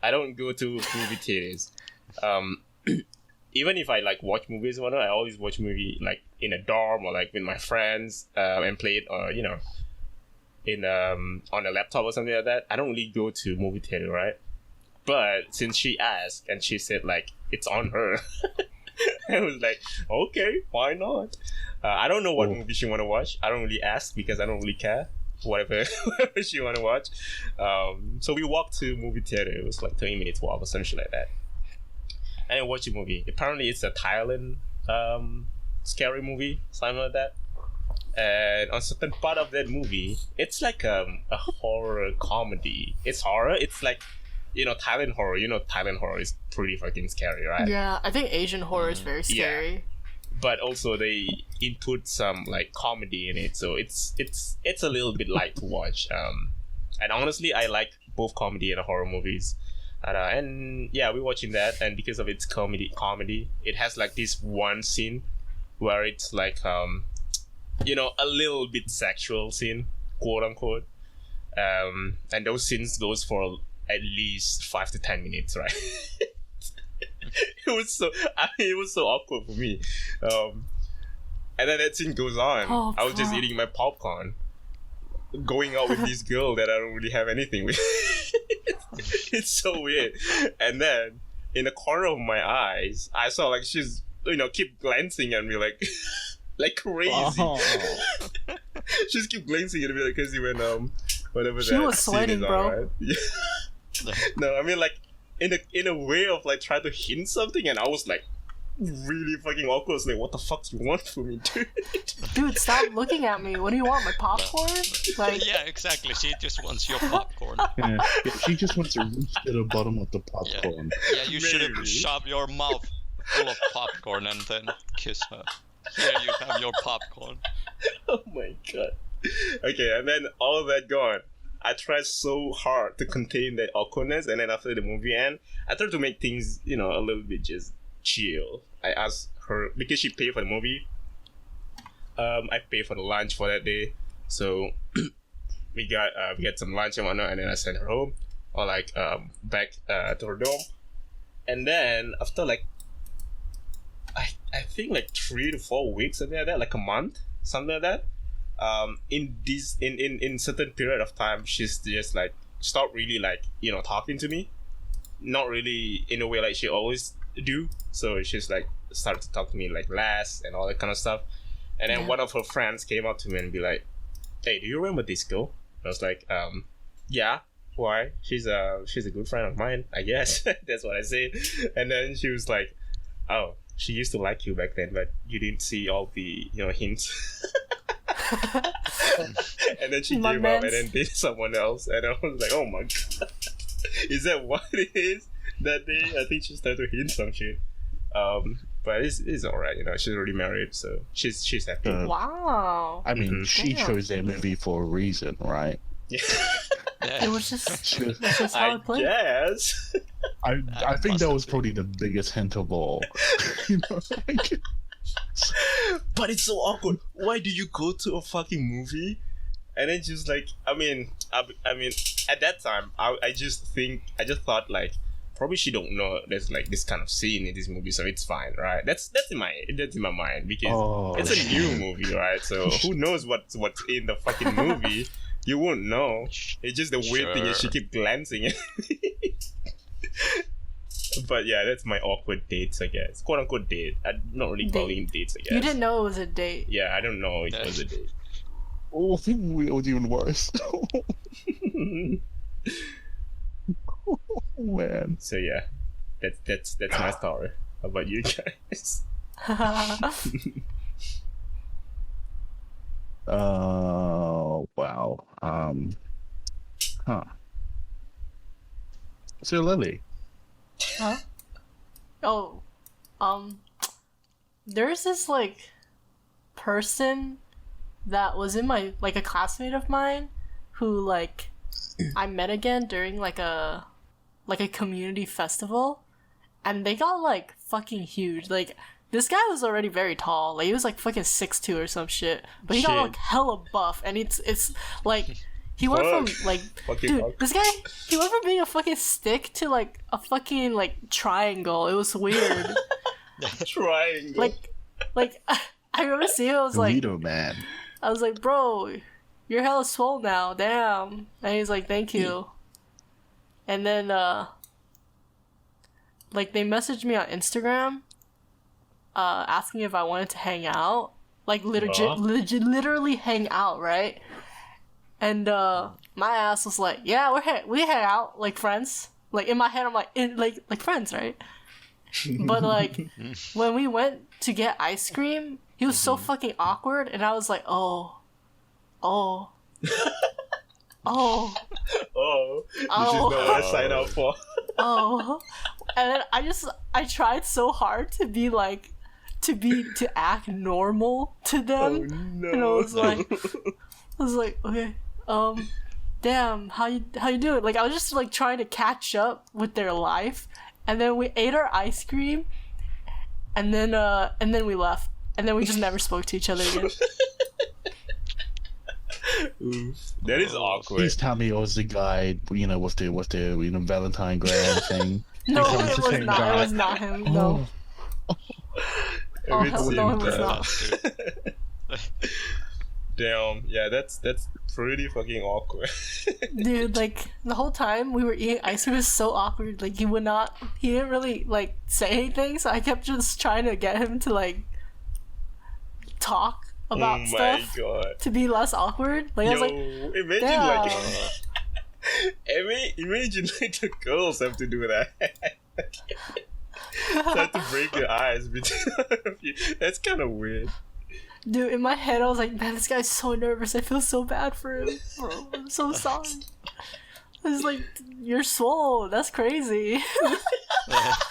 I don't go to movie theaters. Even if I like watch movies or whatnot, I always watch movie like in a dorm or like with my friends and play it or in on a laptop or something like that. I don't really go to movie theater, right? But since she asked and she said like it's on her, I was like, okay, why not? I don't know what movie she want to watch. I don't really ask because I don't really care. Whatever she want to watch. So we walked to movie theater. It was like 20 minutes walk or something like that. And I watched a movie. Apparently it's a Thailand scary movie, something like that. And on certain part of that movie, it's like a horror comedy. It's horror. It's like, Thailand horror. Thailand horror is pretty fucking scary, right? Yeah, I think Asian horror is very scary. Yeah. But also they input some like comedy in it, so it's a little bit light to watch. And honestly, I like both comedy and horror movies. And yeah, we're watching that, and because of its comedy, it has like this one scene where it's like a little bit sexual scene, quote unquote. And those scenes goes for at least 5 to 10 minutes, right? It was so awkward for me. And then that scene goes on. Oh, I was just eating my popcorn, going out with this girl that I don't really have anything with. It's so weird. And then in the corner of my eyes, I saw like she's keep glancing at me like like crazy. Oh. She's keep glancing at me like crazy when whatever she was sweating, bro. On, right? Yeah. No, I mean like in a way of like trying to hint something, and I was like really fucking awkward. I was like, what the fuck do you want from me, dude? Dude, stop looking at me. What do you want, my popcorn? Like, yeah, exactly. She just wants your popcorn. Yeah, she just wants to reach to the bottom of the popcorn. Yeah, you should have shoved your mouth full of popcorn and then kiss her. Here you have your popcorn. Oh my god. Okay, and then all of that gone. I tried so hard to contain that awkwardness, and then after the movie end, I tried to make things, a little bit just chill. I asked her, because she paid for the movie, I paid for the lunch for that day, so we got some lunch and whatnot, and then I sent her home, or like back to her dorm, and then after like I think like 3 to 4 weeks, something like that, like a month, something like that. In certain period of time, she's just like stopped really like talking to me, not really in a way like she always do. So she's like started to talk to me like less and all that kind of stuff. And then one of her friends came up to me and be like, "Hey, do you remember this girl?" I was like, "Yeah. Why? She's a good friend of mine, I guess." That's what I said. And then she was like, "Oh, she used to like you back then, but you didn't see all the hints." And then she gave up and then did someone else, and I was like, "Oh my god, is that what it is?" That day, I think she started to hint some shit. But it's alright, she's already married, so she's happy. Wow. I mean, she chose that movie for a reason, right? Yeah. It was just that's just how it played. Yes. I think that was probably the biggest hint of all. Like, but it's so awkward. Why do you go to a fucking movie and then just like I mean at that time I just thought like probably she don't know there's like this kind of scene in this movie, so it's fine, right? That's in my mind because it's a new movie, right? So who knows what's in the fucking movie? You won't know. It's just the weird thing is she keep glancing at me. But yeah, that's my awkward dates, I guess. Quote unquote date. I'm not really calling dates, I guess. You didn't know it was a date. Yeah, I don't know it was a date. Oh, it was even worse. Oh, man. So yeah, that's my story. How about you guys? Wow. So Lily. Huh? Oh. Um, there's this like person that was in my like a classmate of mine who like I met again during like a community festival, and they got like fucking huge. Like this guy was already very tall, like he was like fucking 6'2" or some shit, but he got like hella buff, and it's like he went from like dude, this guy he went from being a fucking stick to like a fucking like triangle. It was weird. Triangle. Like I remember seeing it, I was like, Burrito man. I was like, bro, you're hella swole now, damn. And he's like, thank you. And then, like, they messaged me on Instagram, asking if I wanted to hang out. Like, literally hang out, right? And, my ass was like, yeah, we hang out, like, friends. Like, in my head, I'm like, like friends, right? But, like, when we went to get ice cream, he was so fucking awkward, and I was like, oh. This is not what I signed up for. Oh. And then I tried so hard to act normal to them. Oh, no. And I was like, okay, damn, how you doing? Like, I was just like trying to catch up with their life, and then we ate our ice cream, and then we left, and then we just never spoke to each other again. Oof. That is awkward. Please tell me it was the guy, with the Valentine grand thing. No, it was not. It was not him. No. Oh, hell no, it was not. Damn. Yeah, that's pretty fucking awkward. Dude, like the whole time we were eating ice cream was so awkward. Like he didn't really like say anything, so I kept just trying to get him to like talk about stuff to be less awkward. Like I was like, imagine damn. Imagine like the girls have to do that. Have to break the ice between you. That's kind of weird. Dude, in my head I was like, man, this guy's so nervous. I feel so bad for him, bro. I'm so sorry. I was like, you're swole. That's crazy. That's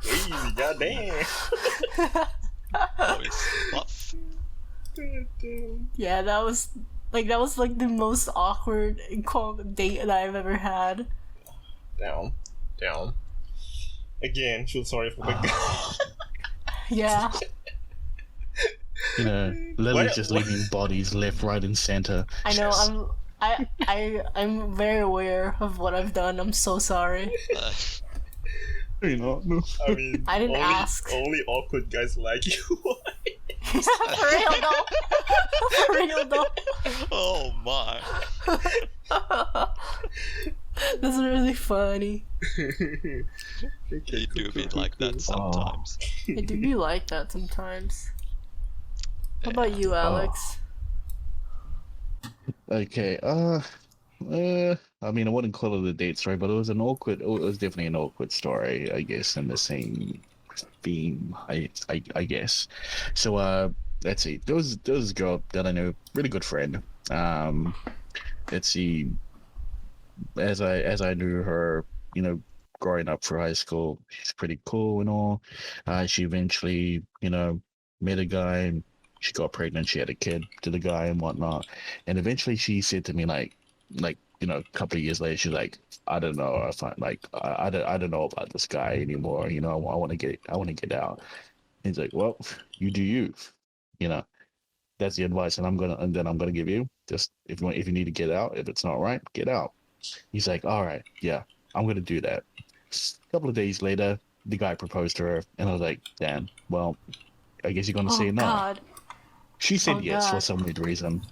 crazy. Goddamn. Yeah, that was like the most awkward date that I've ever had. Down. Again, feel sorry for the guy. Yeah. Lileh's just leaving bodies left, right, and center. I know. I'm very aware of what I've done. I'm so sorry. No. I mean, I didn't ask. Only awkward guys like you. For real though. Oh my. That's really funny. You do be like that sometimes. I do be like that sometimes. How about you, Alex? Okay. I mean, I wouldn't call it a date story, but it was definitely an awkward story, I guess, in the same theme, I guess. So, let's see. There was a girl that I know, really good friend. Let's see. As I knew her, growing up through high school, she's pretty cool and all. She eventually, met a guy, and she got pregnant. She had a kid to the guy and whatnot. And eventually, she said to me, like, a couple of years later, she's like, I don't know. I don't know about this guy anymore. I want to get out. And he's like, well, you do you. That's the advice, and I'm gonna give you. Just if you need to get out, if it's not right, get out. He's like, all right, yeah, I'm gonna do that. A couple of days later, the guy proposed to her, and I was like, damn. Well, I guess you're gonna say no. God. She said yes for some weird reason.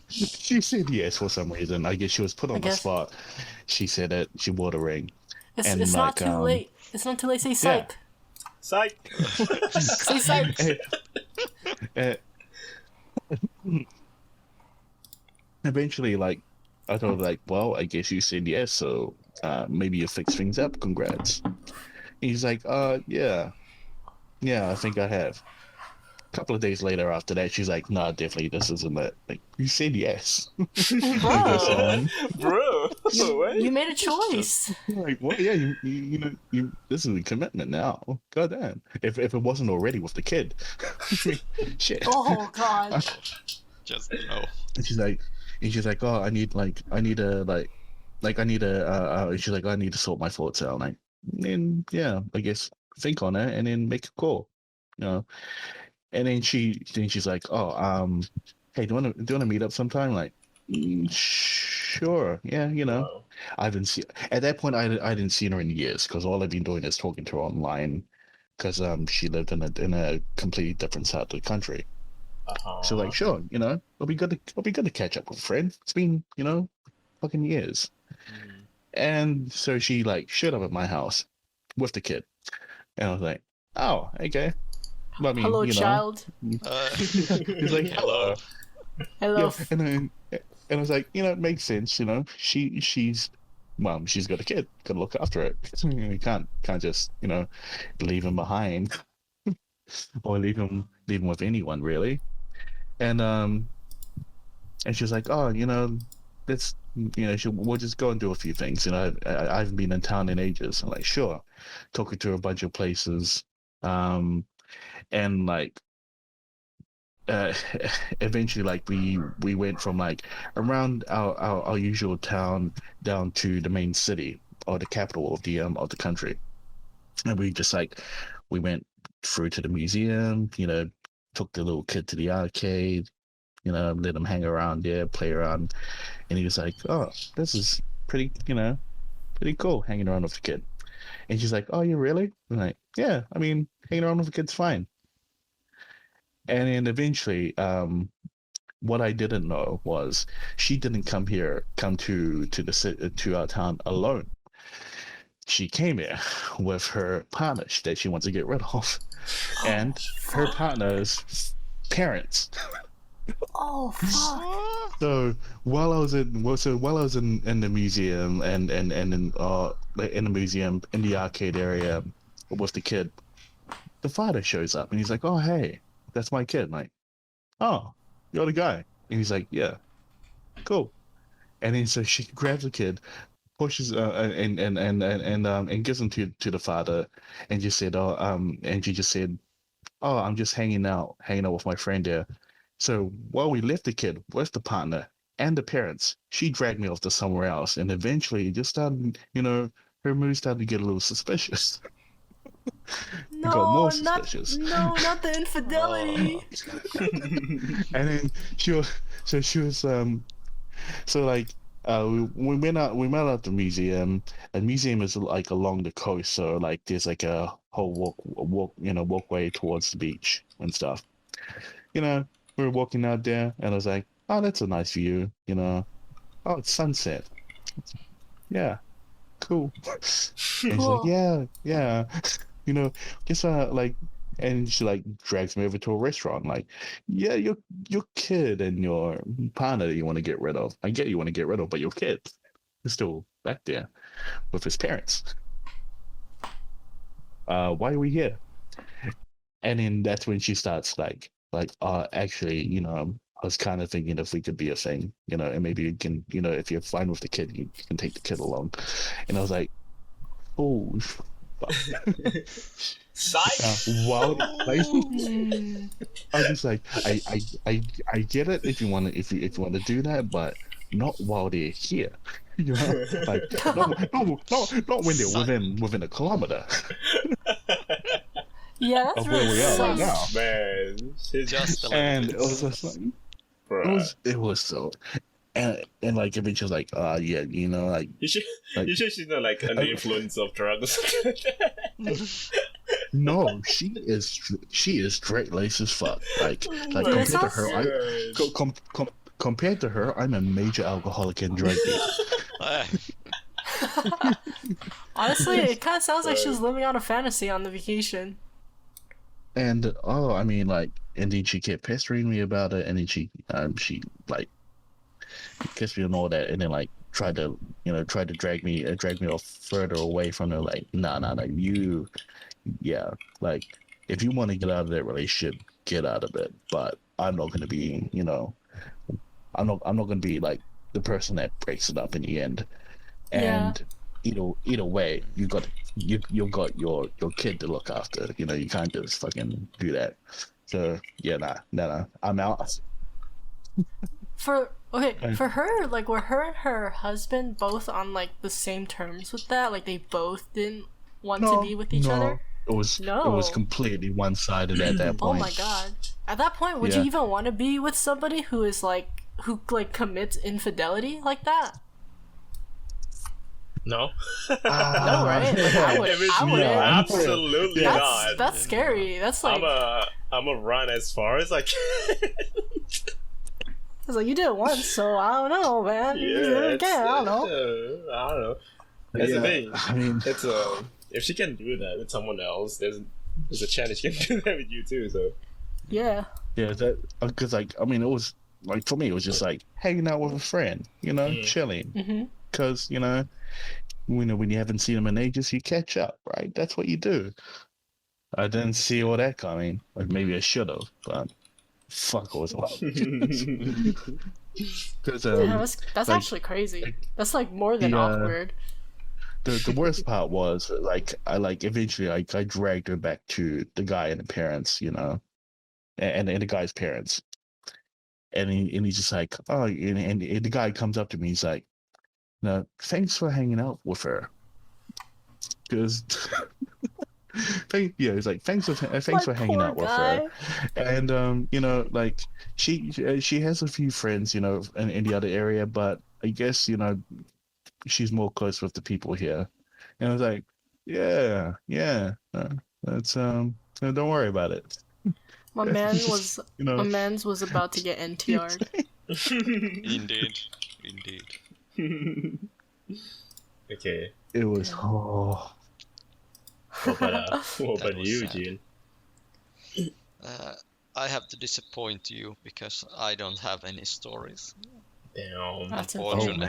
She said yes for some reason. I guess she was put on the spot. She said it. She wore the ring. It's not too late. It's not too late. Say psych. Yeah. Psych. Say psych. Eventually, I thought, well, I guess you said yes, so maybe you fix things up. Congrats. He's like, yeah, I think I have. couple of days later after that, she's like, "Nah, definitely this isn't it." Like, you said yes. Because Bro, You what? made a choice. like, well, yeah, this is a commitment now. God damn. If it wasn't already with the kid, shit. Oh God. Just no. And she's like, oh, I need a I need a, she's like, I need to sort my thoughts out. Like, and yeah, I guess think on it and then make a call, you know. And then she's like, oh, hey, do you want to meet up sometime? Like, sure, yeah, you know. Wow. I haven't seen at that point. I didn't see her in years because all I've been doing is talking to her online because she lived in a completely different side of the country. So like, sure, you know, it'll be good to catch up with a friend. It's been, you know, fucking years. Mm. And so she like showed up at my house with the kid, and I was like, oh, okay. Well, I mean, Hello, you know, child. he's like, Hello. Hello. yeah, and I was like, you know, it makes sense. You know, she's got a kid, got to look after it. You can't just, you know, leave him behind or leave him with anyone really. And she was like, oh, you know, let's, you know, we'll just go and do a few things. You know, I haven't been in town in ages. I'm like, sure. Took her to a bunch of places, and like, uh, eventually, like we went from like around our usual town down to the main city or the capital of the country, and we just like we went through to the museum. You know, took the little kid to the arcade. You know, let him hang around there, play around. And he was like, oh, this is pretty, you know, pretty cool hanging around with the kid. And she's like, oh, you really? I'm like, yeah, I mean, hanging around with the kid's fine. And then eventually, what I didn't know was she didn't come to our town alone. She came here with her partner that she wants to get rid of, and her partner's parents. Oh fuck. So while I was in the museum and in the museum in the arcade area with the kid, the father shows up and he's like, "Oh hey, that's my kid." I'm like, "Oh, you're the guy." And he's like, "Yeah, cool." And then so she grabs the kid, pushes and gives him to the father, and just said, "Oh and she just said, oh, I'm just hanging out with my friend there." So while we left the kid with the partner and the parents, she dragged me off to somewhere else, and eventually it just started, you know, her mood started to get a little suspicious. It got No, more not suspicious. not the infidelity. And then she was so like we met out the museum. The museum is like along the coast, so like there's like a whole walkway towards the beach and stuff. You know, we were walking out there, and I was like, "Oh, that's a nice view." You know, oh, it's sunset. Yeah, cool. And she's like, Cool. "Yeah, yeah." You know, guess like, and she like drags me over to a restaurant. Like, yeah, your kid and your partner that you want to get rid of. I get you want to get rid of, but your kid is still back there with his parents. Why are we here? And then that's when she starts actually, you know, I was kind of thinking if we could be a thing, you know, and maybe you can, you know, if you're fine with the kid, you can take the kid along. And I was like, oh, fuck. Psych. Wow, like, Hmm. I was just like, I get it if you want to if you want to do that, but not while they're here. You know, like not when they're within a kilometer Yeah, that's of where really we are right now. sus. Man, shit's Just a little And bit. it was just like, bruh. it was so, and like if it's just like, yeah, you know, like You should like she's not like under influence of drugs. no, she is straight laced as fuck. Like Yeah, compared to sounds- her, compared to her, I'm a major alcoholic and drug dealer. Honestly, it kind of sounds like she was living out a fantasy on the vacation. And oh, I mean, like, and then she kept pestering me about it, and then she like kissed me and all that, and then like tried to drag me off further away from her. Like, nah, you, yeah, like if you want to get out of that relationship, get out of it, but I'm not going to be, I'm not going to be like the person that breaks it up in the end. And either way, you've got your kid to look after. You can't just fucking do that. So yeah, nah, I'm out. For her, like, were her and her husband both on like the same terms with that? Like, they both didn't want to be with each other? It was completely one-sided at that point. Oh my god! At that point, would you even want to be with somebody who commits infidelity like that? No. No, right? Like, I would. Absolutely not. That's scary. That's like I'm a run as far as I can. It's like, you did it once, so I don't know, man. You did it again. I don't know. I don't know. That's the thing. I mean, it's if she can do that with someone else, there's a chance she can do that with you too. So yeah, that because it was like, for me, it was just like hanging out with a friend, chilling. Because when you haven't seen them in ages, you catch up, right? That's what you do. I didn't see all that coming. Like, maybe I should have, but fuck was well. Because that's actually crazy. That's like more than awkward. The worst part was I eventually I dragged her back to the guy and the parents, and the guy's parents, and he's just like, oh, and the guy comes up to me, he's like, no, thanks for hanging out with her, because he's like, thanks for hanging out with her, and she has a few friends, in the other area, but I guess she's more close with the people here. And I was like, that's don't worry about it. My man's was about to get NTR'd. Indeed. Okay. It was What about you, Gene? I have to disappoint you because I don't have any stories. Damn. Unfortunately.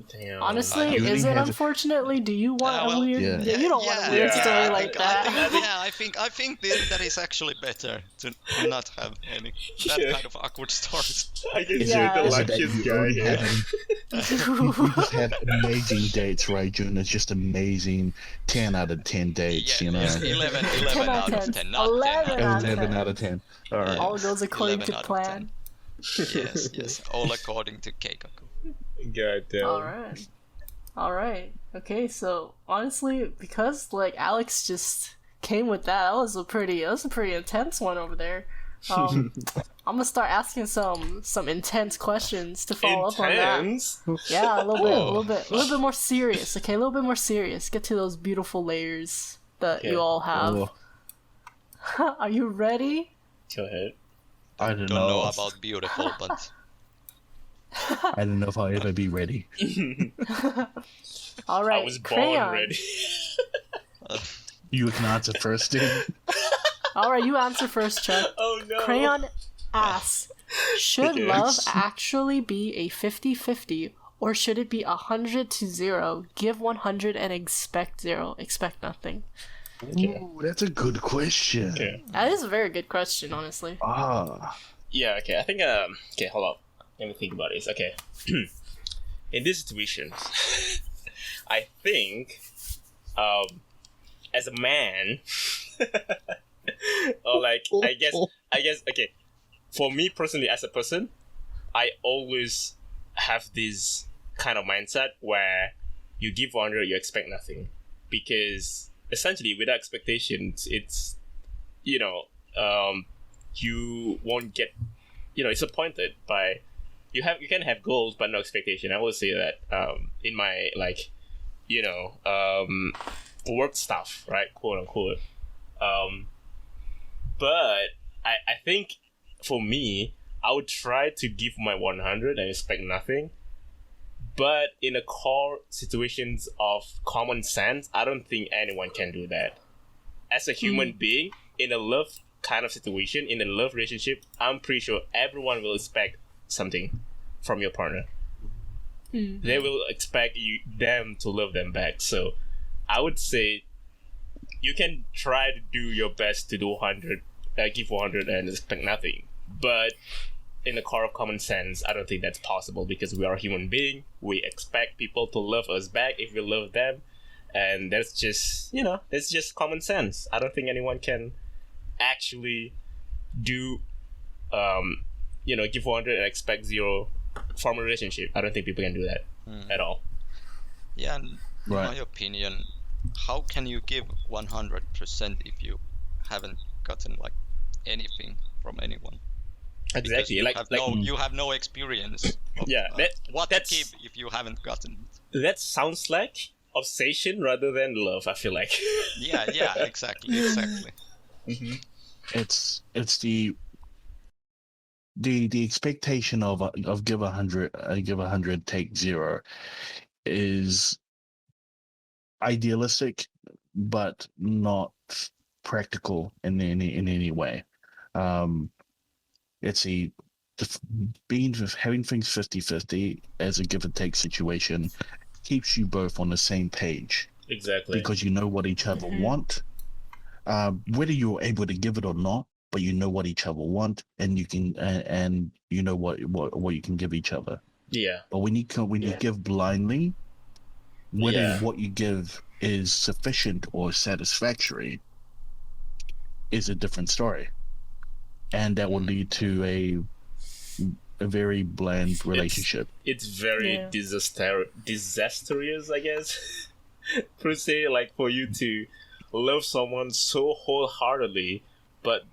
Damn. Honestly, is it unfortunately? Do you want a weird? Yeah, you don't want a weird story like that. I think that is actually better to not have any kind of awkward stories. I guess you're the luckiest guy here. You just had amazing dates, right, June? It's just amazing 10 out of 10 dates, 11 out of 10, not 11 out of 10. All right. All goes according to plan. Yes. All according to Keikaku. Goddamn. All right. Okay, so honestly, because like Alex just came with that was a pretty intense one over there. I'm gonna start asking some intense questions to follow up on that. Yeah, a little bit more serious. Okay, a little bit more serious. Get to those beautiful layers that you all have. Are you ready? Go ahead. I don't know about beautiful, but I don't know if I'll ever be ready. All right, I was born ready. You can answer first, dude. All right, you answer first, Chuck. Oh no. Crayon asks, should love actually be a 50-50, or should it be 100-0? Give 100 and expect 0. Expect nothing. Okay. Ooh, that's a good question. Okay. That is a very good question, honestly. Yeah, okay, I think, okay, hold up. Let me think about this. Okay. In this situation, I think, as a man, or like, I guess, okay, for me personally, as a person, I always have this kind of mindset where you give 100, you expect nothing. Because essentially, without expectations, it's, you won't get, disappointed by, you can have goals but no expectation. I will say that in my, work stuff, right, quote unquote. But I think for me, I would try to give my 100 and expect nothing. But in the core situations of common sense, I don't think anyone can do that. As a human being, in a love kind of situation, in a love relationship, I'm pretty sure everyone will expect something from your partner. They will expect them to love them back. So I would say you can try to do your best to do 100 give 100 and expect nothing. But in the core of common sense, I don't think that's possible because we are human beings. We expect people to love us back if we love them, and that's just that's just common sense. I don't think anyone can actually do give 100 and expect zero from a relationship. I don't think people can do that at all. Yeah, and in my opinion, how can you give 100% if you haven't gotten like anything from anyone? Exactly. You have no experience of what to give if you haven't gotten it. That sounds like obsession rather than love, I feel like. yeah, exactly. Mm-hmm. It's the expectation of give 100 take 0 is idealistic, but not practical in any way. It's having things 50-50 as a give and take situation keeps you both on the same page. Exactly. Because you know what each other want, whether you're able to give it or not, but you know what each other want, and you can and you know what you can give each other. Yeah. But when you give blindly, whether what you give is sufficient or satisfactory is a different story, and that will lead to a very bland relationship. It's very disastrous, I guess, per se. Like for you to love someone so wholeheartedly, but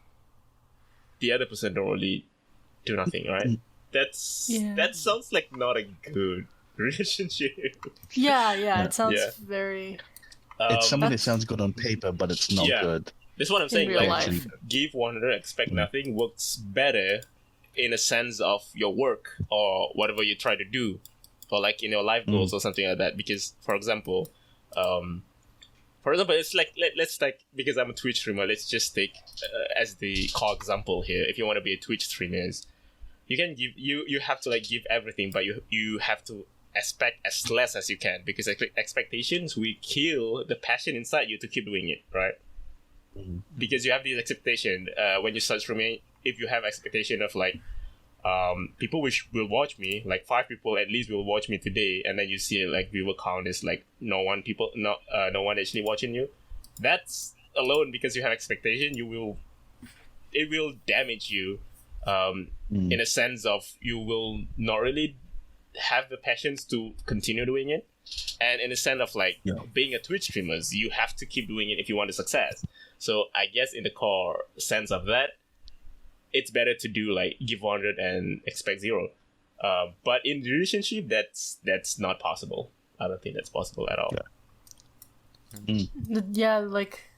the other person don't really do nothing, right? That sounds like not a good relationship. It sounds very. It's something that sounds good on paper, but it's not good. That's what I'm saying. In real like, life. give 100, expect nothing works better in a sense of your work or whatever you try to do, or like in your life goals or something like that. Because, for example, it's like let's like, because I'm a Twitch streamer, let's just take as the core example here. If you want to be a Twitch streamer, you can give you have to like give everything, but you have to expect as less as you can, because expectations will kill the passion inside you to keep doing it, right? Because you have this expectation when you start streaming. If you have expectation of like people which will watch me, like 5 people at least will watch me today, and then you see like viewer count is like no one actually watching you, that's alone because you have expectation, it will damage you in a sense of you will not really have the passions to continue doing it. And in a sense of like being a Twitch streamer, you have to keep doing it if you want the success. So I guess in the core sense of that, it's better to do like give 100 and expect 0. But in the relationship, that's not possible. I don't think that's possible at all. Yeah, like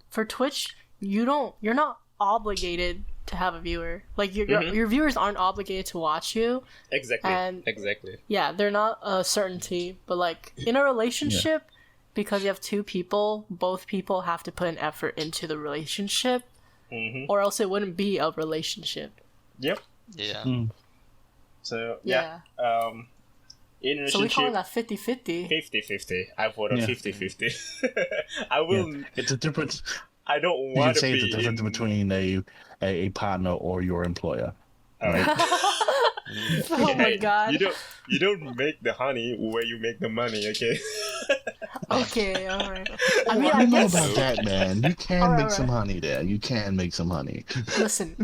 for Twitch, you're not obligated to have a viewer. Like your viewers aren't obligated to watch you. Exactly. Yeah, they're not a certainty. But like in a relationship, because you have 2 people, both people have to put an effort into the relationship, or else it wouldn't be a relationship. Yep. Yeah. So in relationship, so we call that 50-50. 50-50. I vote on 50-50. I will. It's a difference. I don't You want can to say be it's a difference between a partner or your employer. Right? Oh my god. You don't make the honey where you make the money, okay? Okay, alright. I mean, I I don't know guess... about that, man. You can make some honey there. You can make some honey. Listen.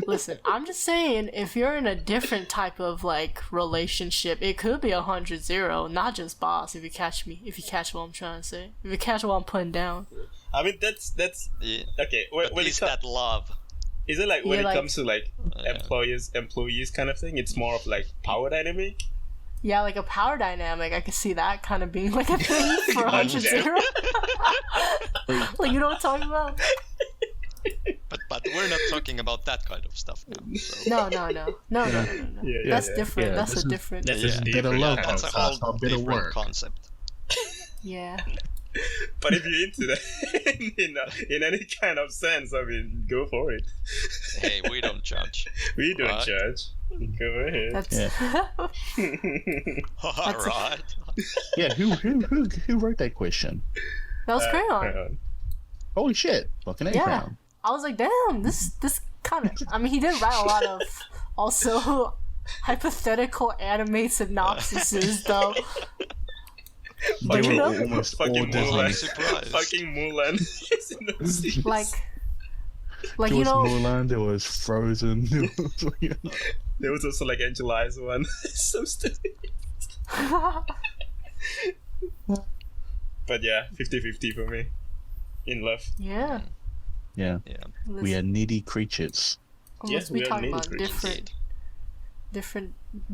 I'm just saying, if you're in a different type of like relationship, it could be 100-0, not just boss. If you catch what I'm trying to say, if you catch what I'm putting down. I mean, that's okay. But is that love? Is it like when it comes to like employees kind of thing? It's more of like power dynamic. Yeah, like a power dynamic. I could see that kind of being like a thing for 100-0. Like, you know what I'm talking about? But we're not talking about that kind of stuff now. So. No. Yeah, That's different. That's a different. That's a bit of love. That's a whole different concept. Yeah. But if you're into that in any kind of sense, I mean, go for it. Hey, we don't judge. We don't judge. Go ahead. That's Alright. Yeah, who wrote that question? That was Crayon. Holy shit! Fucking A Yeah. Crown. I was like, damn, this kind of. I mean, he did write a lot of also hypothetical anime synopsises, though. But They you were know, almost all Fucking Disney. Mulan. Surprise. Fucking Mulan is in the series. like There you was know, Mulan, there was Frozen. There was, There was also like Angel Eyes one. So stupid. But yeah, 50-50 for me. In love. yeah. yeah, Yeah. we are needy creatures. Unless Yeah, we we are talk native about creatures.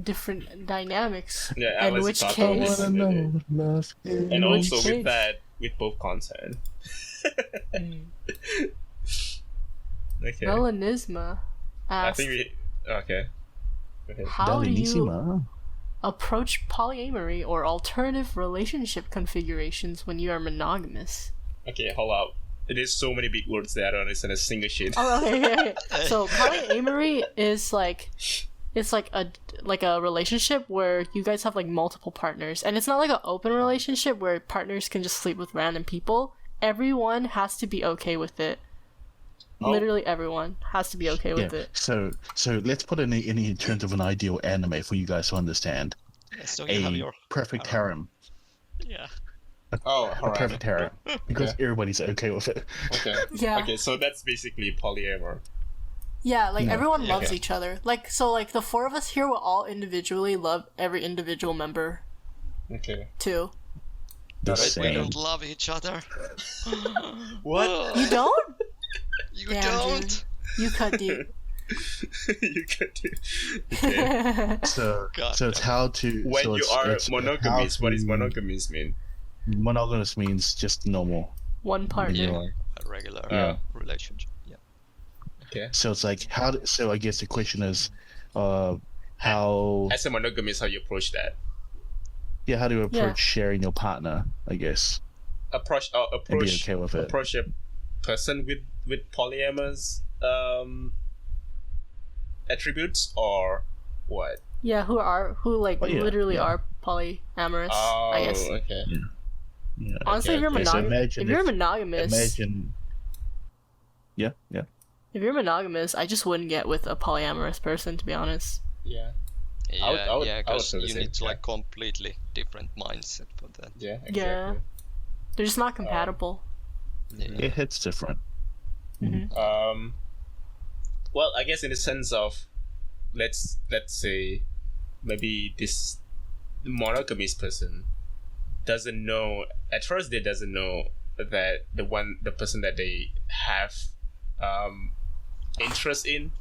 different dynamics. Yeah, in Alice which thought I that was case, wanna know love. And In which also case- with that, with both content. Okay. Melanisma I asks, think we. Okay. Okay. how do you Dalinissima. approach polyamory or alternative relationship configurations when you are monogamous? Okay, hold up. There's so many big words that I don't understand a single shit. Oh, okay. So polyamory is like, it's like a relationship where you guys have like multiple partners, and it's not like an open relationship where partners can just sleep with random people. Everyone has to be okay with it. Oh. Literally everyone has to be okay with Yeah. it. So let's put it in terms of an ideal anime for you guys to understand. So you have A your perfect harem. yeah. Oh, A alright. perfect harem. Because Okay. everybody's okay with it. Okay. Yeah. Okay, so that's basically polyamor. Yeah, like Yeah. everyone loves Okay. each other. Like so, like the four of us here will all individually love every individual member Okay. too. The But We same. don't love each other. What? You don't? You Damn, don't. dude. You cut deep. You got to. Okay. So God so it's how to When so you it's- are it's monogamous, how what does to- monogamous mean? Monogamous means just normal. One partner. Yeah. Vanilla. A regular Yeah. relationship. Yeah. Okay. So it's like so I guess the question is how As a monogamous, how you approach that? how do you approach Yeah. sharing your partner, I guess, Approach and be okay with it. approach a person with polyamorous attributes or what? Yeah, who like Oh, yeah, literally yeah. are polyamorous. Oh, I guess. okay. Yeah. Honestly, if you're okay. So monogamous, imagine if you're if- monogamous, Imagine. Yeah. if you're monogamous, I just wouldn't get with a polyamorous person, to be honest. Yeah. Yeah, I would- yeah, I would because feel the you same, need to yeah. like completely different mindset for that. Yeah. Exactly. Yeah. They're just not compatible. Yeah. It hits different. Well, I guess in the sense of, let's say, maybe this monogamous person doesn't know at first. They doesn't know that the person that they have interest in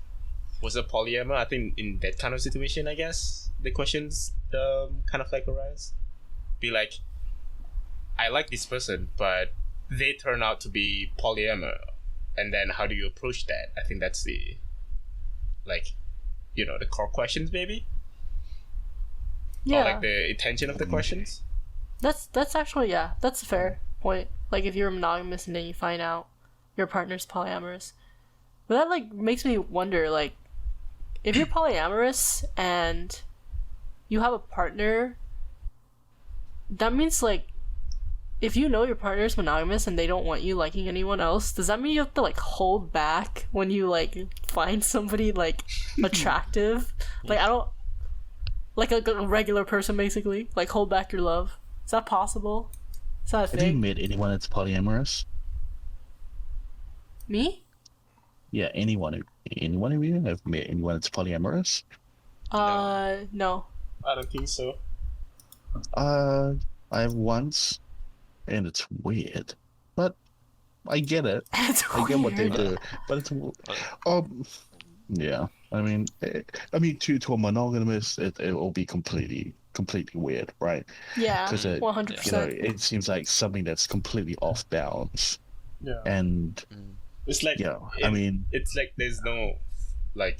was a polyamor. I think in that kind of situation, I guess the questions kind of like arise. Be like, I like this person, but they turn out to be polyamor, and then how do you approach that? I think that's the, like, the core questions maybe, Yeah, or like the intention of the questions. that's actually that's a fair point. Like if you're monogamous and then you find out your partner's polyamorous, but that like makes me wonder, like, if you're polyamorous and you have a partner, that means like, if you know your partner's monogamous and they don't want you liking anyone else, does that mean you have to like hold back when you like find somebody like attractive? Like I don't like a regular person basically, like hold back your love. Is that possible? Is that a Have you thing? met anyone that's polyamorous? Me? Yeah, anyone of you have met anyone that's polyamorous? No. I don't think so. I have once, and it's weird, but I get it. It's I get what they weird. do, but it's yeah. I mean, to a monogamous, it will be completely weird, right? Yeah, Because 100%. it seems like something that's completely off balance, Yeah. and It's like, I mean, it's like there's no like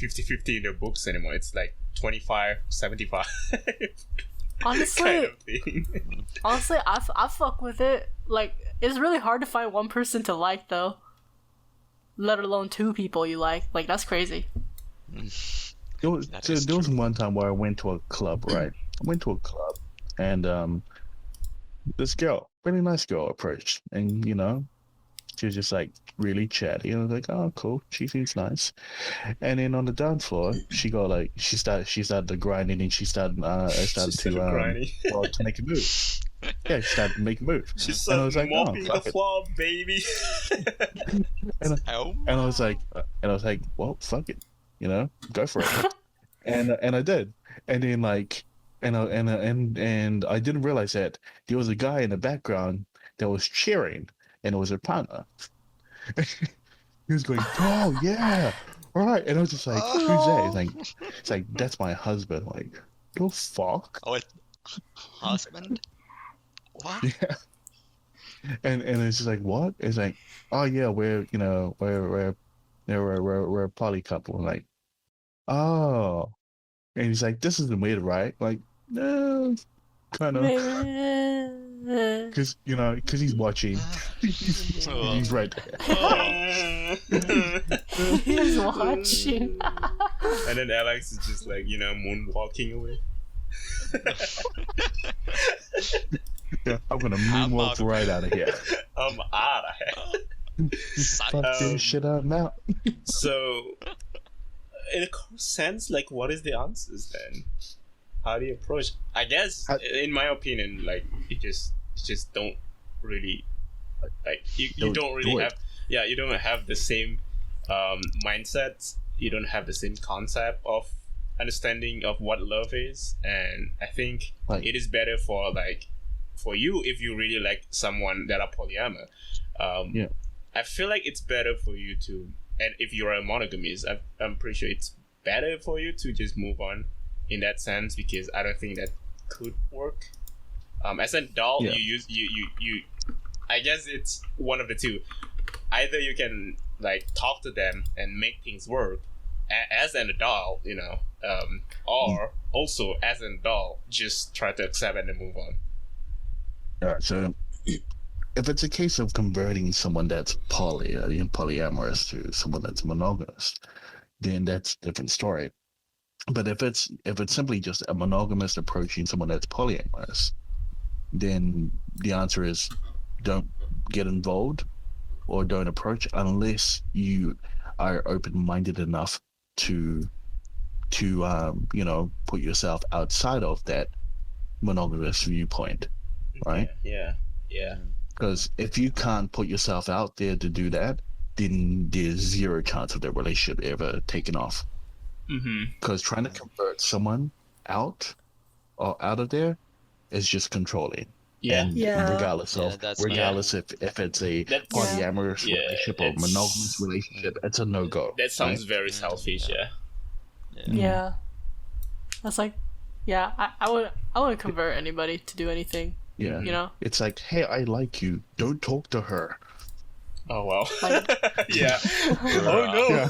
50-50 in the books anymore. It's like 25-75 Honestly, kind of thing. honestly, I fuck with it. Like, it's really hard to find one person to like, though. Let alone two people you like. Like, that's crazy. there was That is one time where I went to a club, right? I went to a club, and this girl, really nice girl, approached, and She was just like really chatty, and I was like, "Oh, cool. She seems nice." And then on the dance floor, she got like she started to grinding, and she started She started started grinding. to make a move. Yeah, she started to make a move. She And I started was like, "Oh, mopping the fuck it." floor, baby. Oh, And I was like, well, fuck it, go for it. And I did. And then like, and I didn't realize that there was a guy in the background that was cheering, and it was her partner. He was going, "Oh yeah, all right." And I was just like, "Who's that?" It's like that's my husband. Like, the fuck. oh, husband? What? Yeah. And it's just like, what? It's like, oh yeah, we're a poly couple. I'm like, oh. And he's like, this isn't weird, right? Like, no, kind of, because he's watching. He's right there. He's watching. And then Alex is just like, moonwalking away. Yeah, I'm gonna moonwalk right out of here. I'm out of here. Fuck this shit up now. So, in a sense, like, what is the answers then? How do you approach? I guess, in my opinion, like, you just don't really, like, you don't really have, you don't have the same mindset. You don't have the same concept of understanding of what love is, and I think it is better for you if you really like someone that are polyamor. I feel like it's better for you to, and if you're a monogamist, I'm pretty sure it's better for you to just move on in that sense, because I don't think that could work. As an adult, you I guess it's one of the two. Either you can like talk to them and make things work as an adult, or also as an adult, just try to accept and then move on. Alright, so if it's a case of converting someone that's polyamorous to someone that's monogamous, then that's a different story. But if it's simply just a monogamist approaching someone that's polyamorous, then the answer is don't get involved or don't approach unless you are open-minded enough to put yourself outside of that monogamous viewpoint, right? Yeah. Because if you can't put yourself out there to do that, then there's zero chance of the relationship ever taking off. Because trying to convert someone out of there is just controlling. Regardless if it's a polyamorous relationship or monogamous relationship, it's a no-go. That sounds very selfish. Yeah. That's like, I wouldn't convert anybody to do anything. Yeah. It's like, hey, I like you. Don't talk to her. Oh well. Yeah. Oh no. Yeah.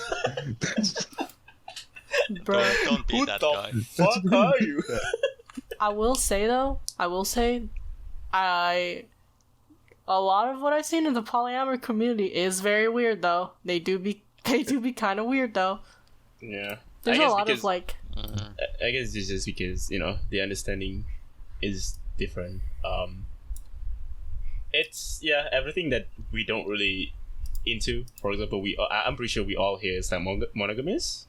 Bro, Don't be Who that the guy. fuck are you? I will say, a lot of what I've seen in the polyamory community is very weird, though. They do be kind of weird, though. Yeah. There's a lot of like. I guess it's just because the understanding is different. It's everything that we don't really into. For example, I'm pretty sure we all here is monogamous,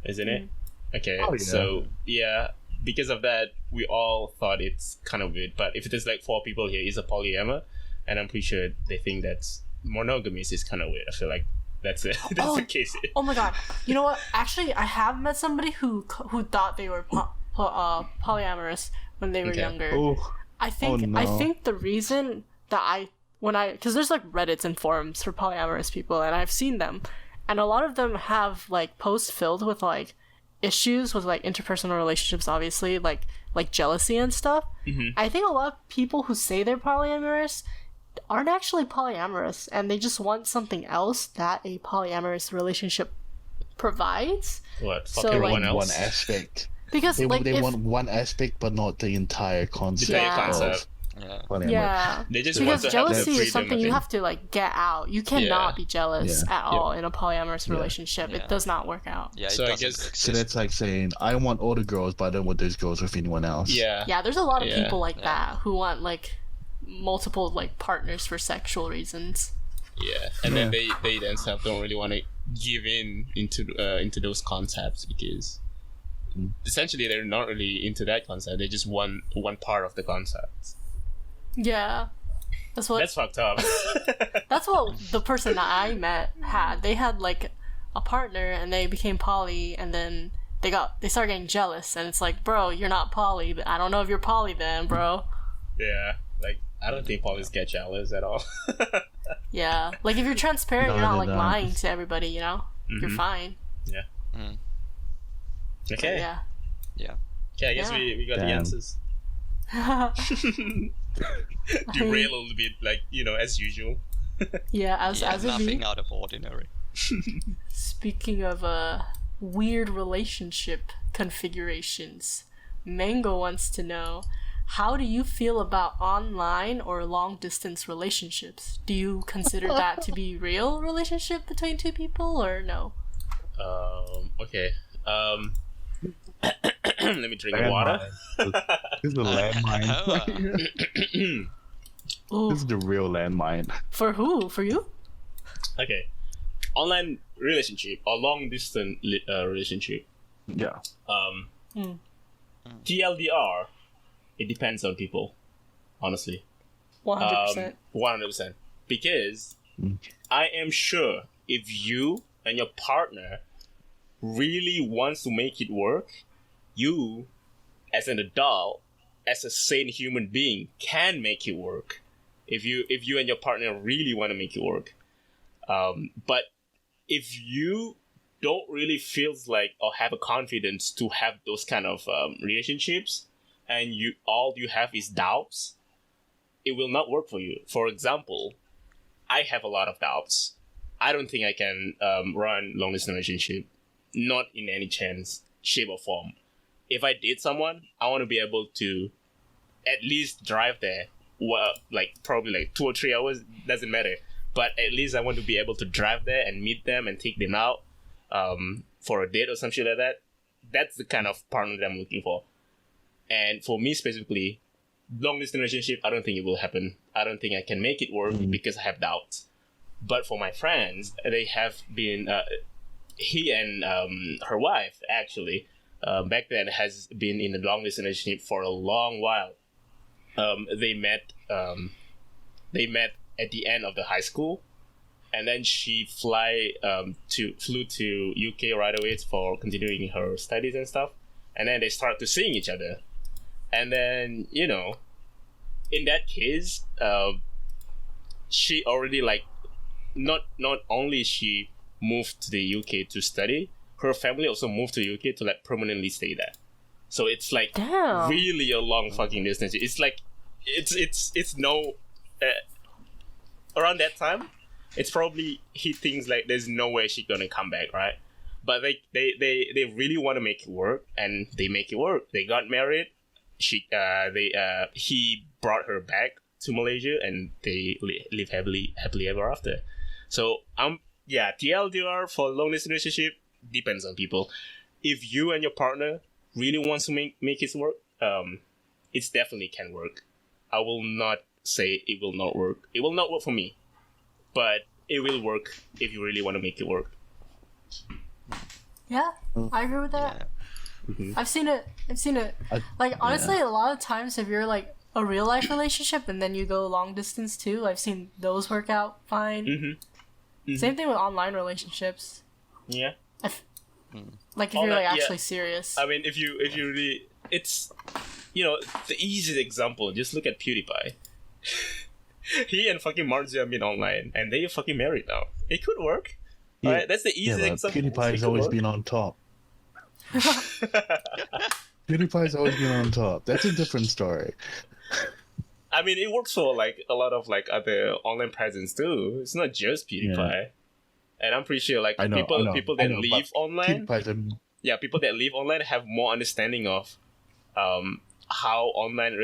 isn't it? Okay, so because of that, we all thought it's kind of weird. But if there's like 4 people here, is a polyamor, and I'm pretty sure they think that's monogamous is kind of weird. I feel like that's it. That's the case. Oh my god! You know what? Actually, I have met somebody who thought they were polyamorous when they were younger. Oh. I think the reason that because there's like Reddits and forums for polyamorous people, and I've seen them, and a lot of them have like posts filled with like issues with like interpersonal relationships, obviously like jealousy and stuff. I think a lot of people who say they're polyamorous aren't actually polyamorous, and they just want something else that a polyamorous relationship provides. What? So, Fuck everyone like, else? One aspect. Because They if, want one aspect, but not the entire concept. The entire Yeah. concept. Yeah. Polyamory. yeah, They just want because to have jealousy the freedom, is something I you think. have to like get out. You cannot Yeah. be jealous Yeah. at all in a polyamorous relationship. Yeah. It does not work out. Yeah, it So I doesn't guess- exist. So that's like saying, I want all the girls, but I don't want those girls with anyone else. Yeah. Yeah, there's a lot of Yeah. people like that who want like multiple like partners for sexual reasons. Yeah, and then they themselves don't really want to give into those concepts because essentially they're not really into that concept. They just want one part of the concept. Yeah. That's fucked up. That's what the person that I met had. They had like a partner and they became poly, and then they started getting jealous, and it's like, bro, you're not poly, but I don't know if you're poly then, bro. Yeah, like I don't think polys get jealous at all. Yeah, like if you're transparent, you're not like lying to everybody, you know. You're fine. Yeah. Okay. Yeah. Okay, I guess we got the answers. Derail a little bit, like, you know, as usual. Yeah, as it nothing be. out of ordinary. Speaking of weird relationship configurations, Mango wants to know, how do you feel about online or long distance relationships? Do you consider that to be real relationship between two people or no? Okay. Let me drink water. This is the landmine. This is the real landmine. For who? For you? Okay. Online relationship or long distance relationship. Yeah. TLDR, it depends on people, honestly. 100%. 100%. Because I am sure if you and your partner really wants to make it work, you, as an adult, as a sane human being, can make it work. If you and your partner really want to make it work. But if you don't really feel like or have a confidence to have those kind of relationships, and all you have is doubts, it will not work for you. For example, I have a lot of doubts. I don't think I can run long distance relationship, not in any chance, shape or form. If I date someone, I want to be able to at least drive there. Well, like probably like 2 or 3 hours, doesn't matter. But at least I want to be able to drive there and meet them and take them out for a date or some shit like that. That's the kind of partner that I'm looking for. And for me specifically, long distance relationship, I don't think it will happen. I don't think I can make it work because I have doubts. But for my friends, they have been, he and her wife actually, back then has been in a long distance relationship for a long while. They met at the end of the high school, and then she flew to UK right away for continuing her studies and stuff. And then they start to seeing each other, and then in that case, she already like not only she moved to the UK to study, her family also moved to UK to like permanently stay there. So it's like really a long fucking distance. It's like it's no around that time, it's probably he thinks like there's no way she's gonna come back, right? But they really want to make it work, and they make it work. They got married. He brought her back to Malaysia, and they live happily ever after. So TLDR for long distance relationship depends on people. If you and your partner really wants to make it work, it definitely can work. I will not say it will not work. It will not work for me, but it will work if you really want to make it work. Yeah, I agree with that. Yeah. Mm-hmm. I've seen it. Honestly, a lot of times if you're like a real life relationship and then you go long distance too, I've seen those work out fine. Mm-hmm. Mm-hmm. Same thing with online relationships. Yeah. Like if you're like actually serious. I mean, if you really, it's the easiest example. Just look at PewDiePie. He and fucking Marzi have been online, and they are fucking married now. It could work. Yeah. Right? That's the easiest example. PewDiePie's always been on top. PewDiePie's always been on top. That's a different story. I mean, it works for like a lot of like other online presence too. It's not just PewDiePie. Yeah. And I'm pretty sure like people that live online, people that live online have more understanding of how online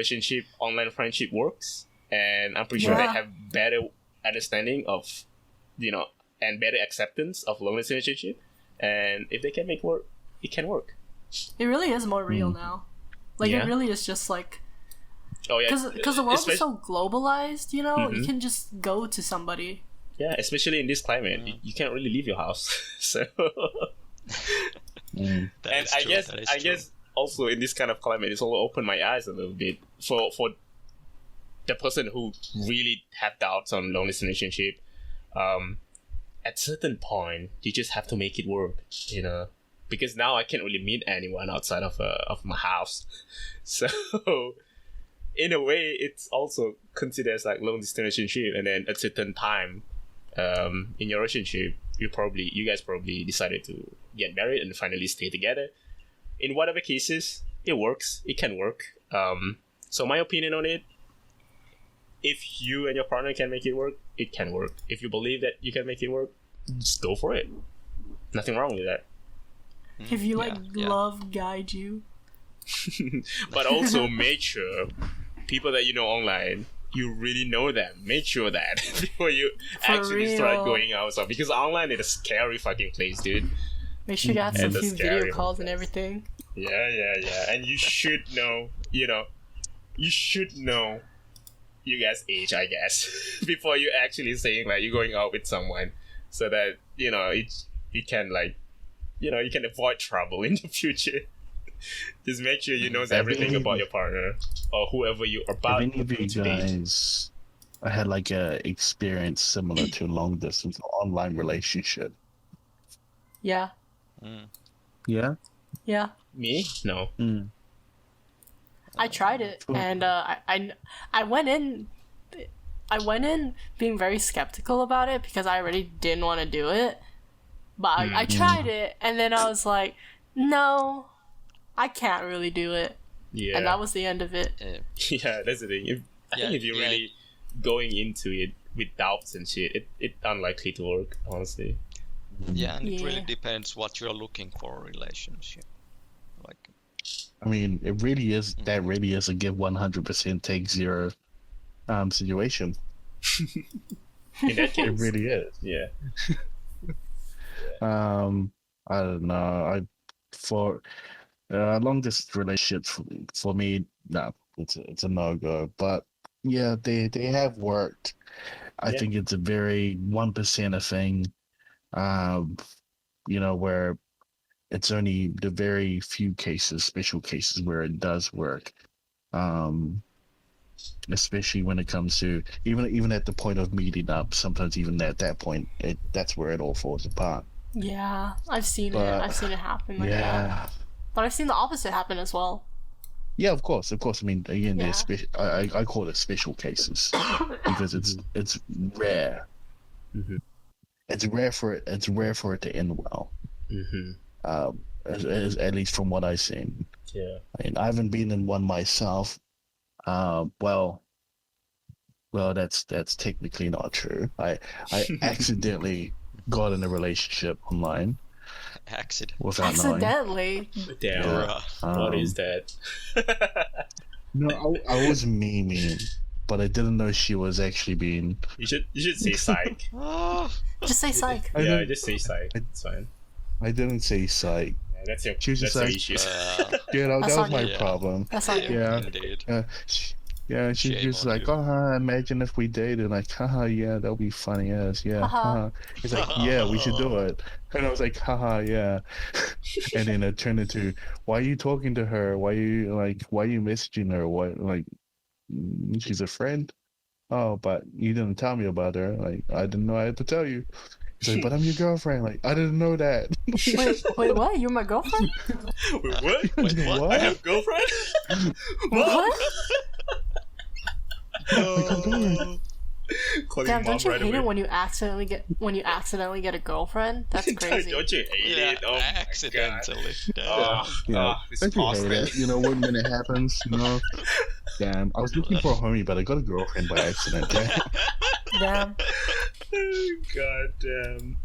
friendship works, and I'm pretty sure they have better understanding of and better acceptance of long distance relationship. And if they can make work, it can work. It really is more real now. Like it really is just like because the world is so globalized. You can just go to somebody Yeah, especially in this climate, you can't really leave your house. So, Mm. That and is I true, guess that is I true. guess also in this kind of climate, it's all opened my eyes a little bit for the person who really have doubts on long distance relationship. At certain point, you just have to make it work, you know. Because now I can't really meet anyone outside of my house, so in a way, it's also considered as like long distance relationship. And then at certain time, in your relationship, you guys probably decided to get married and finally stay together. In whatever cases, it works. It can work. So my opinion on it: if you and your partner can make it work, it can work. If you believe that you can make it work, just go for it. Nothing wrong with that. If you Yeah. love guide you. But also make sure people that you know online, you really know them. Make sure that before you For actually start real. going out. So because online is a scary fucking place, dude. Make sure you got some And the few video scary calls one. and everything. Yeah. And you should know, you guys' age, I guess, before you actually saying like you're going out with someone, so that it can like, you can avoid trouble in the future. Just make sure you know everything about your partner or whoever you're If about any of you to date. guys had like a experience similar to long distance online relationship. Yeah. Mm. Yeah. Yeah. Me? No. Mm. I tried it, and I went in being very skeptical about it because I already didn't want to do it. But I tried it, and then I was like, no, I can't really do it. Yeah. And that was the end of it. Yeah, that's the thing. I think if you're really going into it with doubts and shit, it unlikely to work, honestly. Yeah, and it really Yeah. depends what you're looking for a relationship. Like, I mean, it really is. That really is a give 100% take 0 situation. In that It case, really is. yeah. I don't know. For long distance relationships for me, no, it's a no go. But yeah, they have worked. I Yeah. think it's a very 1% thing. Where it's only the very few cases, special cases where it does work. Especially when it comes to even at the point of meeting up, sometimes even at that point, that's where it all falls apart. Yeah, I've seen it. But- I've seen it happen like that. Yeah. But I've seen the opposite happen as well. Yeah, of course. I mean, again, Yeah. there's I call it special cases because it's rare. Mhm. It's rare for it to end well. Mm-hmm. At least from what I've seen. Yeah. I mean, I haven't been in one myself. Well, that's technically not true. I accidentally got in a relationship online accident. without knowing. Accidentally. Damn. Yeah. What Um, is that? No, I was memeing, but I didn't know she was actually being. You should say psych. Oh, Just say psych. I Yeah, don't- just say psych. It's fine. I didn't say psych. Yeah, that's your She was just like- issue. Yeah, that That's was on my you. Yeah. problem. That's not you. Yeah. Indeed. She's Shame just on like, you. imagine if we dated. Like, haha, yeah, that'll be funny as, yeah. Haha. Haha. He's like, yeah, we should do it. And I was like, haha, yeah. And then it turned into, why are you talking to her? Why are you messaging her? What, like, she's a friend? Oh, but you didn't tell me about her. Like, I didn't know I had to tell you. He's like, but I'm your girlfriend. Like, I didn't know that. Wait, what? You're my girlfriend? Wait, what? Wait, what? I have girlfriend? What? Oh. Calling Damn, mom don't you right hate away. it when you accidentally get a girlfriend? That's crazy. Don't you hate Yeah, it? Oh my God. accidentally. Oh, Yeah. this Don't you hate Austin. it? When it happens, Damn, I was looking for a homie, but I got a girlfriend by accident. Damn. God damn.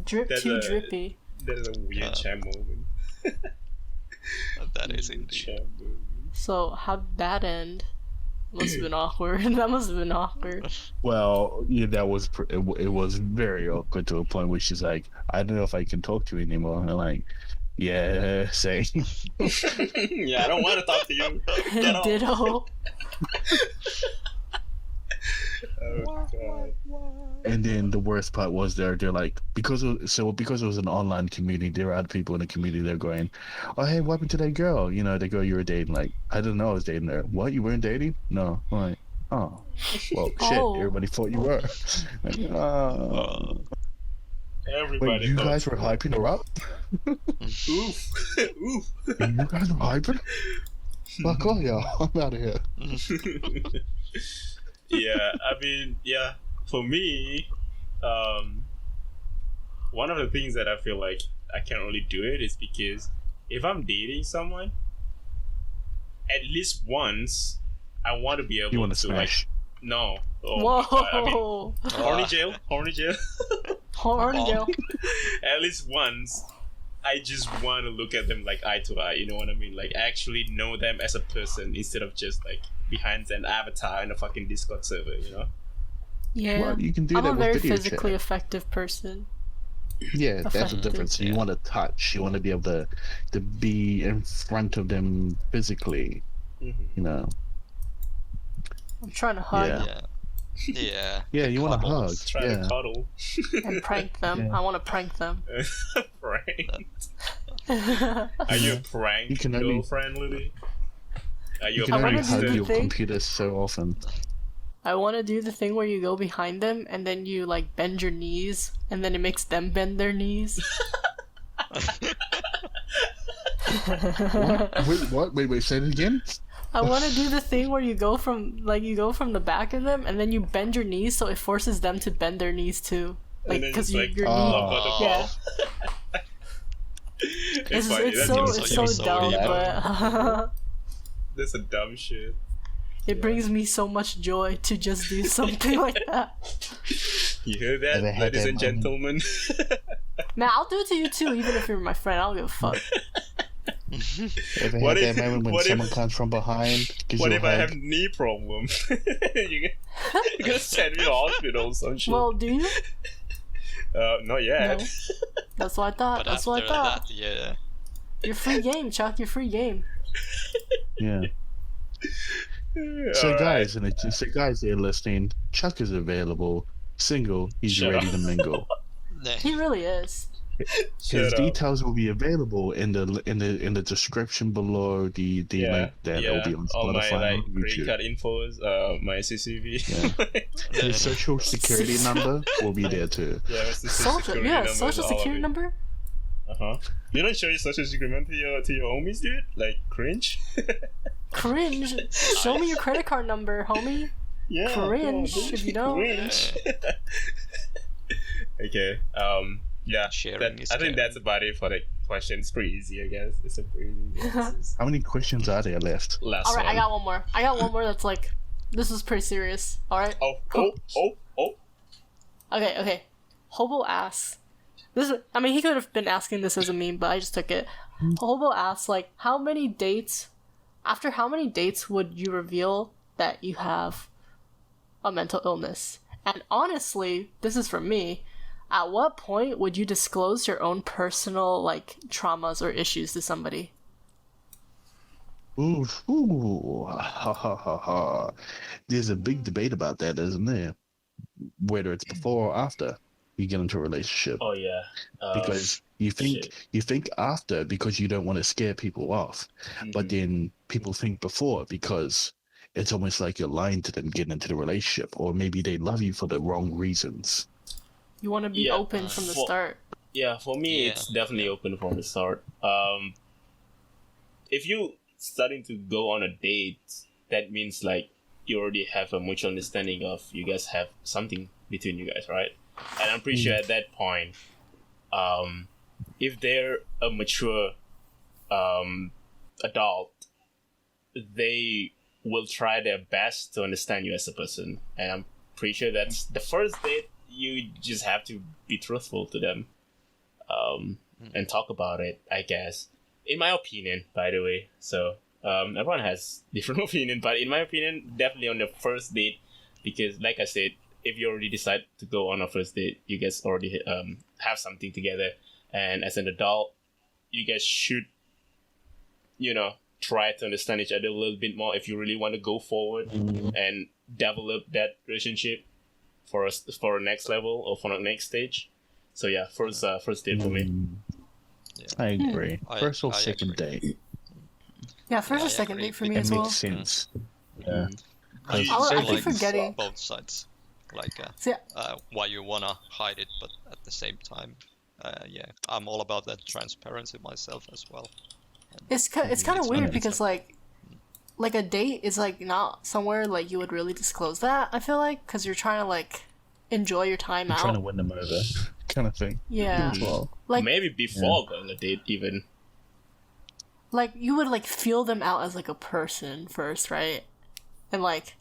Drip That's too a- drippy. That is a weird champ moment. That is indeed. Champ moment. So, how'd that end? Must have been awkward. That must have been awkward. Well, yeah, that was it was very awkward to a point where she's like, I don't know if I can talk to you anymore. And I'm like, yeah, same. Yeah, I don't want to talk to you. Get off. Ditto. Oh god. And then the worst part was they're like, because it was an online community, there are other people in the community. They're going, "Oh, hey, what happened to that girl? You know, the girl you were dating. Like, I didn't know I was dating her. What, you weren't dating? No. I'm like, oh, well, shit. Oh. Everybody thought you were. Like, wait, Everybody you thought guys were so. hyping her up? Oof. Oof. You guys were hyping? Fuck off, y'all. I'm out of here. Yeah, I mean, yeah. For me, one of the things that I feel like I can't really do it is because if I'm dating someone, at least once, I want to be able You want to to like, smash? no. Oh Whoa. my God. I mean, horny jail. Horny jail. At least once, I just want to look at them like eye to eye. You know what I mean? Like actually know them as a person instead of just like behind an avatar in a fucking Discord server. You know? Yeah. Well, you can do I'm that a with very video physically chat. effective person. Yeah, that's the Effective. difference. You Yeah. want to touch. You want to be able to be in front of them physically. Mm-hmm. You know. I'm trying to hug Yeah. Yeah. Yeah, the you want to hug. cuddles. Try to Yeah. cuddle. and prank them. Yeah. I want to prank them. Prank. I Are you a prank You can only- girlfriend, Lily? Are you You a can I only wanna do hug the your thing. computer so often. want to do the thing where you go behind them and then you like bend your knees and then it makes them bend their knees. What? Wait, say it again? I want to do the thing where you go from the back of them and then you bend your knees so it forces them to bend their knees too. Like And then because it's like, your oh, knee. about to Yeah. fall. It's funny. it's That's so just- dumb, but That's a dumb shit. it brings me so much joy to just do something like that. You hear that, Ever had ladies that and gentlemen? Man, I'll do it to you too, even if you're my friend. I don't give a fuck. Ever What had if- that moment when what if- someone comes from behind? Gives What you a if I hug? have knee problem? You're gonna send me to hospital or some shit. Well, do you? Not yet. No. That's what I thought. But That's after what I thought. that, yeah. You're free game, Chuck. You're free game. Yeah. So Alright. guys, guys that are listening, Chuck is available, single. He's Shut ready up. to mingle. Nah. He really is. His Shut up. details will be available in the description below. The link that will be on all my Spotify like and credit YouTube. card infos, my CCV. His social security number will be there too. Yeah, what's the social Social, security yeah, number? social all of security it. number. You don't show your social security number to your homies, dude? Like cringe? Cringe. Show me your credit card number, homie. Yeah. Cringe, dude. if you don't. Cringe. Okay. Yeah. Sharing is I think caring. that's about it for the question. It's pretty easy, I guess. It's a pretty easy answers. How many questions are there left? Last All right, one. I got one more. I got one more that's like, this is pretty serious. All right. Oh. Okay. Hobo asks. This is. I mean, he could have been asking this as a meme, but I just took it. Hobo asks, like, after how many dates would you reveal that you have a mental illness? And honestly, this is from me. At what point would you disclose your own personal, like, traumas or issues to somebody? Ooh, ha ha ha ha. There's a big debate about that, isn't there? Whether it's before or after you get into a relationship. Oh yeah. Because you think after because you don't want to scare people off, but then people think before because it's almost like you're lying to them getting into the relationship, or maybe they love you for the wrong reasons. You want to be Yeah, open from the start. Yeah, for me, Yeah. it's definitely open from the start. If you starting to go on a date, that means like you already have a mutual understanding of you guys have something between you guys, right? And I'm pretty sure at that point, if they're a mature adult, they will try their best to understand you as a person. And I'm pretty sure that's the first date. You just have to be truthful to them, and talk about it, I guess. In my opinion, by the way. So everyone has different opinion, but in my opinion, definitely on the first date, because like I said, if you already decide to go on a first date, you guys already have something together, and as an adult, you guys should, try to understand each other a little bit more if you really want to go forward and develop that relationship. for a next level or for the next stage. So yeah, first date for me. I agree. First or I second agree. date. Yeah, first Yeah, or I second agree. date for me It as makes well. sense. Yeah. Mhm. I You- also I keep like forgetting. both sides. Like So, why you wanna hide it, but at the same time, yeah, I'm all about that transparency myself as well. it's kind of It's weird not- because like a date is like not somewhere like you would really disclose that. I feel like because you're trying to like enjoy your time I'm out. trying to win them over, kind of thing. Yeah. As well. Like maybe before going on a date even. like you would like feel them out as like a person first, right? And like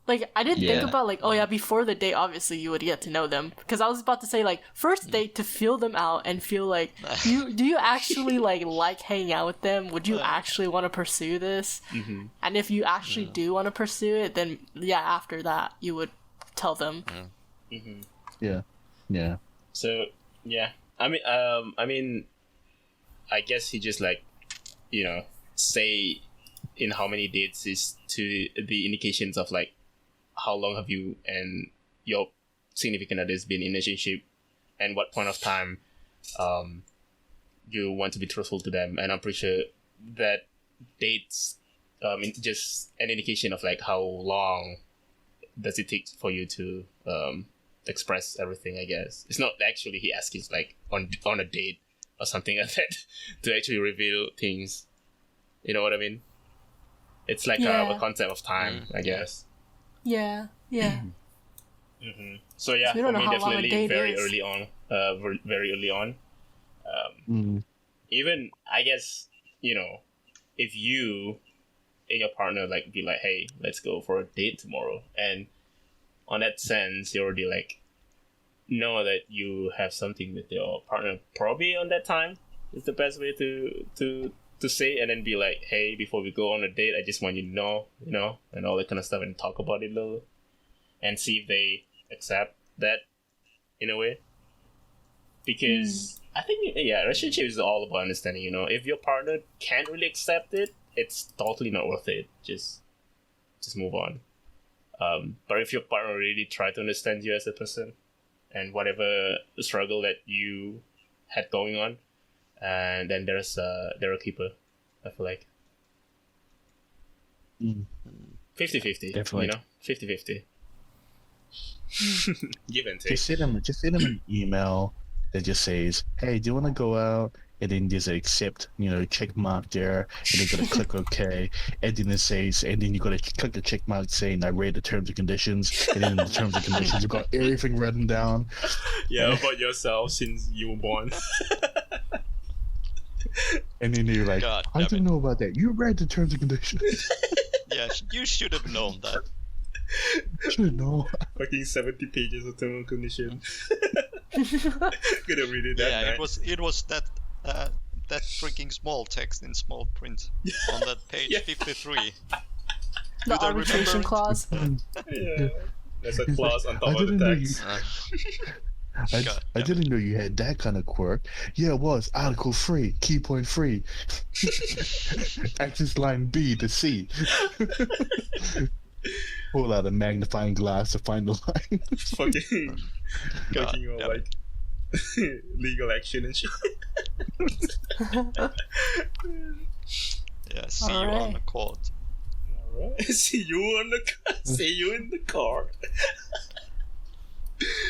like I didn't think Yeah. about like, oh yeah, before the date obviously you would get to know them, because I was about to say like first date to feel them out and feel like do you actually like hanging out with them? Would you actually want to pursue this? Mm-hmm. And if you actually do want to pursue it, then yeah, after that you would tell them. Mm-hmm. Yeah. So yeah, I mean, I guess he just like, say in how many dates is to the indications of like how long have you and your significant others been in a relationship, and what point of time you want to be truthful to them. And I'm pretty sure that dates just an indication of like how long does it take for you to express everything. I guess it's not actually he asks like on a date or something like that to actually reveal things. You know what I mean? It's like Yeah. a concept of time, I guess. Yeah. Mm-hmm. So yeah, So we for don't know me, how long a definitely date very is. early on. Very early on. Mm. Even I guess if you and your partner like be like, hey, let's go for a date tomorrow, and on that sense, you already like know that you have something with your partner probably on that time is the best way to say, and then be like, hey, before we go on a date, I just want you to know, and all that kind of stuff, and talk about it a little and see if they accept that in a way. Because I think relationship is all about understanding. If your partner can't really accept it, it's totally not worth it. Just move on. But if your partner really try to understand you as a person and whatever struggle that you had going on, and then they're a keeper, I feel like. Mm. 50-50, Definitely. 50-50. Give and take. Just send them an email that just says, "Hey, do you want to go out?" And then just accept, check mark there, and then gotta click OK, and then it says, and then you gotta click the check mark saying, "I read the terms and conditions," and then in the terms and conditions you got everything written down. Yeah, about yourself since you were born. And then you're like, God "I damn didn't know about that. You read the terms and conditions." Yeah, you should have known that. Should know. Fucking 70 pages of term and condition. Gonna read it that Yeah, night. it was that freaking small text in small print on that page Yeah. 53. The Do they arbitration remember it? clause. Yeah. There's a clause on I top of the didn't know you. text. I God I damn didn't know you had that kind of quirk. Yeah, it was Article 3, Key Point 3. Access line B to C. Pull out a magnifying glass to find the line. Fucking God talking about damn it. like legal action and shit. Yeah, see you on Alright. the court. Alright. See you on the car. See you in the car.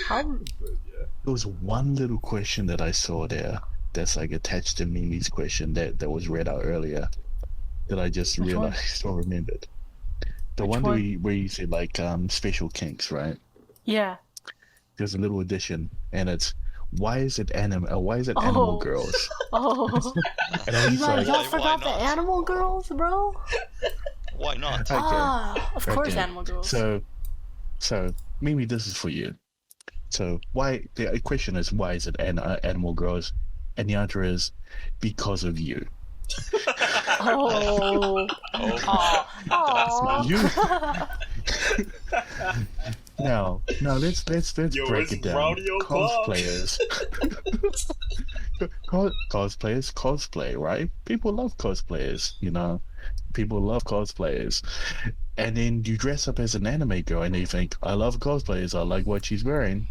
How But yeah. There was one little question that I saw there that's like attached to Mimi's question that was read out earlier that I just Which one? realized or remembered. The Which one one? where you said like special kinks, right? Yeah. There's a little addition, and it's why is it animal girls? Oh. And I was You just guys, like, y'all why forgot the not? animal girls, bro? Why not? Okay. Ah, of course, Okay. animal girls. So Mimi, this is for you. So why the question is why is it animal girls? And the answer is because of you. Oh. Oh my. Aw. You Now let's Yo, break it's it down. rowdy o'clock. Cosplayers, cosplayers, cosplay, right? People love cosplayers, you know. People love cosplayers, and then you dress up as an anime girl, and you think, "I love cosplayers. I like what she's wearing."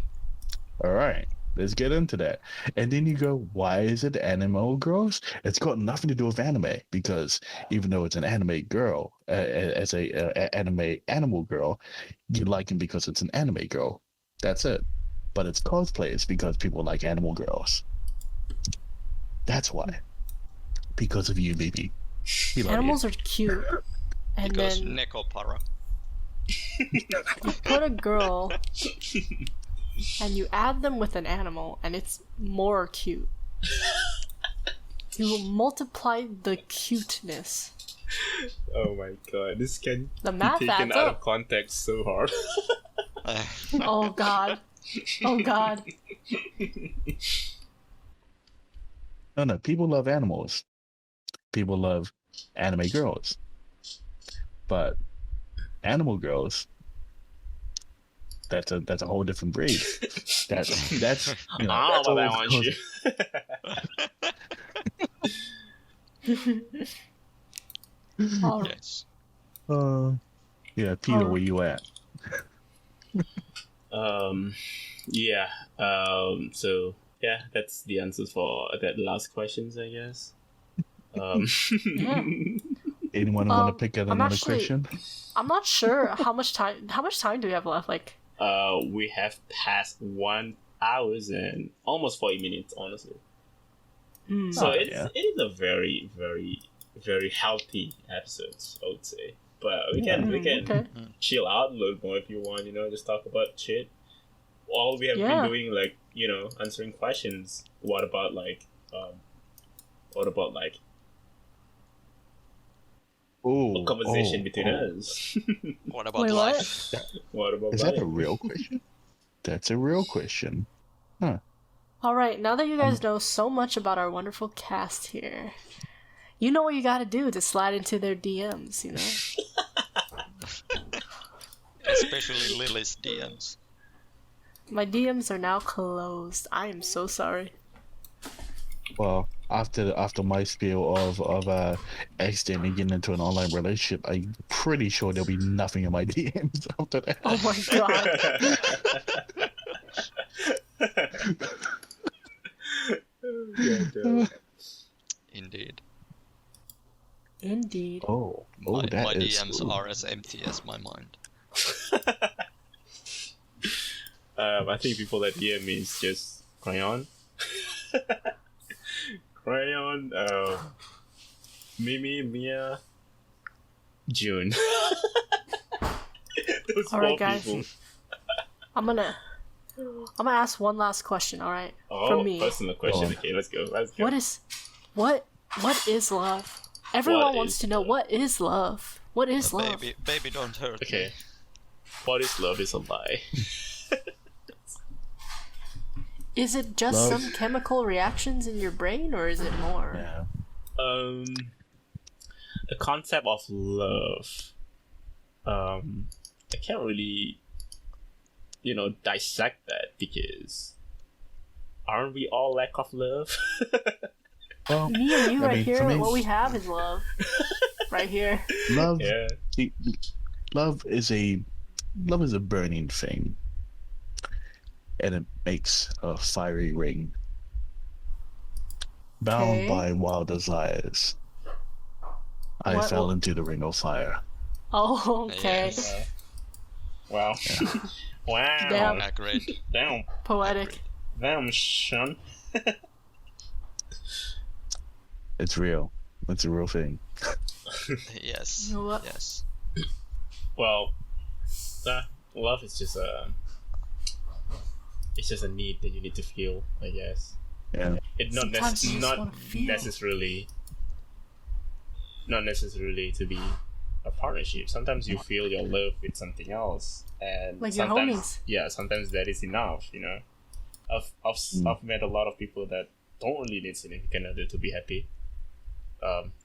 All right, let's get into that. And then you go, "Why is it anime girls?" It's got nothing to do with anime because even though it's an anime girl, as a anime animal girl, you like him because it's an anime girl. That's it. But it's cosplayers because people like animal girls. That's why. Because of you, baby. We love Animals you. are cute. And Because then Nekopara. you put a girl and you add them with an animal and it's more cute. You multiply the cuteness. Oh my god, this can The be math taken adds out up. of context so hard. Oh god. Oh god. No, people love animals. People love anime girls. But animal girls, that's a whole different breed. That's I that's don't know about that one, cos- shit. Oh, Yes. yeah, Peter, Oh. where you at? Yeah. So yeah, that's the answers for that last questions, I guess. Yeah. Anyone want to pick out I'm another actually- question? I'm not sure how much time do we have left? Like, We have passed 1 hour and almost 40 minutes, honestly. So Oh, it yeah. is a very, very, very healthy episode, I would say. But we can okay. chill out a little more if you want, just talk about shit. All we have Yeah. been doing, like, answering questions. What about like Oh, a conversation between us? What about Wait, what? life? What about Is that a life? real question? That's a real question. Alright, now that you guys know so much about our wonderful cast here, you know what you gotta do to slide into their DMs, you know? Especially Lileh's DMs. My DMs are now closed. I am so sorry. Well, after my spiel of accidentally getting into an online relationship, I'm pretty sure there'll be nothing in my DMs after that. Oh my god. Yeah, dude. Indeed. Indeed. Oh, My that is. DMs ooh. are as empty as my mind. I think people that DM me is just Crayon. Crayon, Mimi, Mia, June. Those Alright, four guys. people. I'm gonna ask one last question, alright? Oh, From me. personal question. Oh. Okay, let's go. What is love? Everyone What wants is to know love? what is love? What is love? Baby, don't hurt Okay. me. What is love is a lie. Is it just Love- some chemical reactions in your brain, or is it more? Yeah. The concept of love. I can't really, dissect that because aren't we all lack of love? Well, Me and you I right mean, here, for me- what we have is love. Right here. love. Yeah. Love is a burning thing, and it makes a fiery ring. Bound Okay. by wild desires, I What- fell into the ring of fire. Oh, okay. Yes. Wow. Wow. Damn. Agreed. Damn. Poetic. Damn, son. It's real. It's a real thing. Yes. You know what? Yes. Well, love is just it's just a need that you need to feel, I guess. Yeah. It Sometimes you just wanna feel. not necessarily to be a partnership. Sometimes you feel your love with something else, and Like your sometimes homies. sometimes that is enough. I've met a lot of people that don't really need significant other to be happy.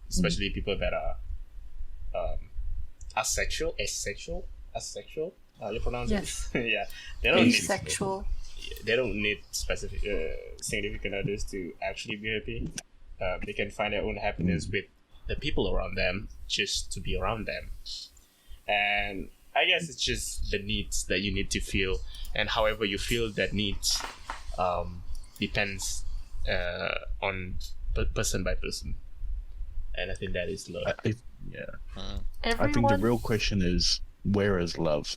Especially people that are asexual. How you pronounce Yes. it? Yeah, they don't Asexual. they don't need specific significant others to actually be happy. They can find their own happiness with the people around them, just to be around them. And I guess it's just the needs that you need to feel, and however you feel that needs depends on person by person. And I think that is love. Yeah. Everyone, I think the real question is, where is love?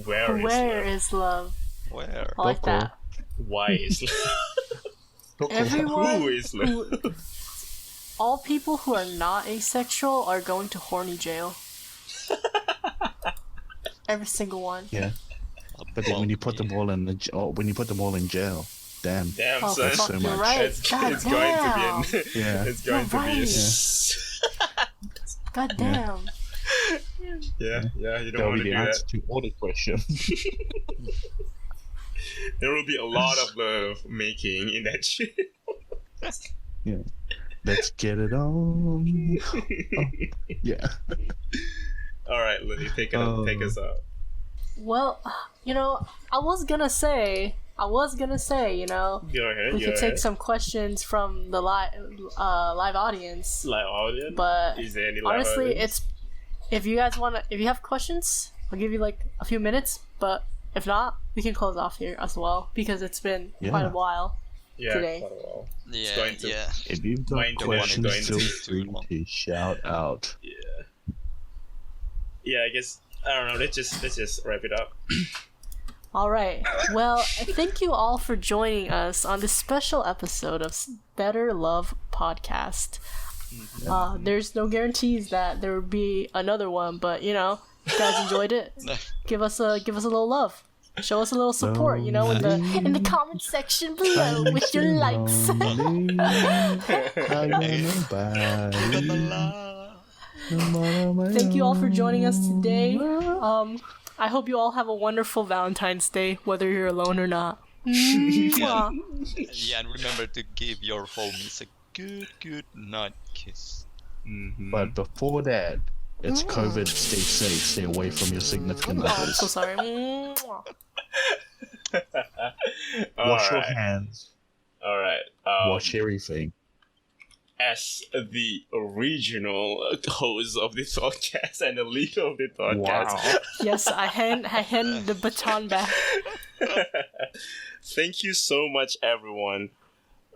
Where is love? Where? I like that. Why is love? Everyone Who is love? all people who are not asexual are going to horny jail. Every single one. Yeah. But then when you put them all in when you put them all in jail, damn. Damn, Oh, son. so fuck, much. you're right. It's God going to be Yeah. it's going You're to be right. God damn. yeah, you don't That'll want be to the do answer that. to all the questions. There will be a lot of love making in that shit. Yeah. Let's get it on. Oh, yeah. All right, Lily, take us out. Well, I was gonna say, Go ahead. we could take some questions from the live audience. live audience. But Is there any live honestly, audience? if you have questions, I'll give you like a few minutes. But if not, we can close off here as well because it's been quite a while today. Quite a while. Yeah, going to- yeah. If you've got Mind the one questions, going feel to- free to shout out. Yeah, I guess I don't know. Let's just wrap it up. All right. Well, thank you all for joining us on this special episode of Better Love Podcast. There's no guarantees that there will be another one, but if you guys enjoyed it, give us a little love. Show us a little support, in the comment section below with your likes. Thank you all for joining us today. I hope you all have a wonderful Valentine's Day, whether you're alone or not. Mwah. Yeah, and remember to give your homies a good night kiss. Mm-hmm. But before that, it's COVID. Stay safe. Stay away from your significant Oh, I'm others. so sorry. Mwah. Wash your Alright. hands. All right. Wash everything. As the original host of this podcast and the leader of the podcast, Wow. Yes, I hand the baton back. thank you so much, everyone,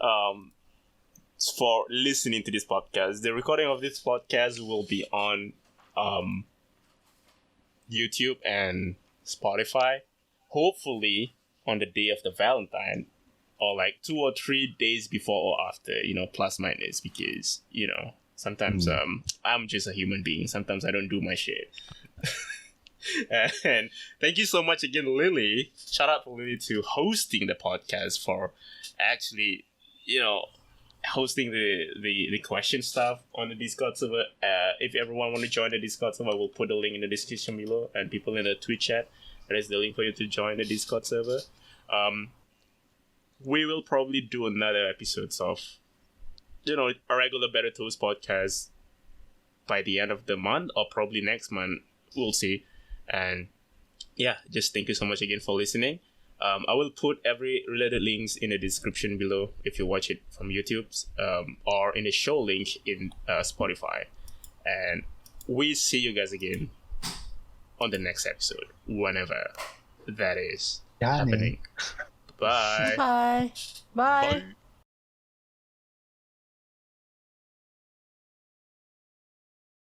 for listening to this podcast. The recording of this podcast will be on YouTube and Spotify, hopefully on the day of the Valentine, or like 2 or 3 days before or after, plus minus, because, sometimes I'm just a human being. Sometimes I don't do my shit. And thank you so much again, Lily. Shout out to Lily to hosting the podcast, for actually, hosting the question stuff on the Discord server. If everyone want to join the Discord server, we'll put the link in the description below, and people in the Twitch chat, there's the link for you to join the Discord server. We will probably do another episodes of, a regular Better Toast podcast by the end of the month, or probably next month. We'll see. And yeah, just thank you so much again for listening. I will put every related links in the description below if you watch it from YouTube, or in the show link in Spotify. And we see you guys again on the next episode, whenever that is happening. Bye. Bye. Bye. Bye.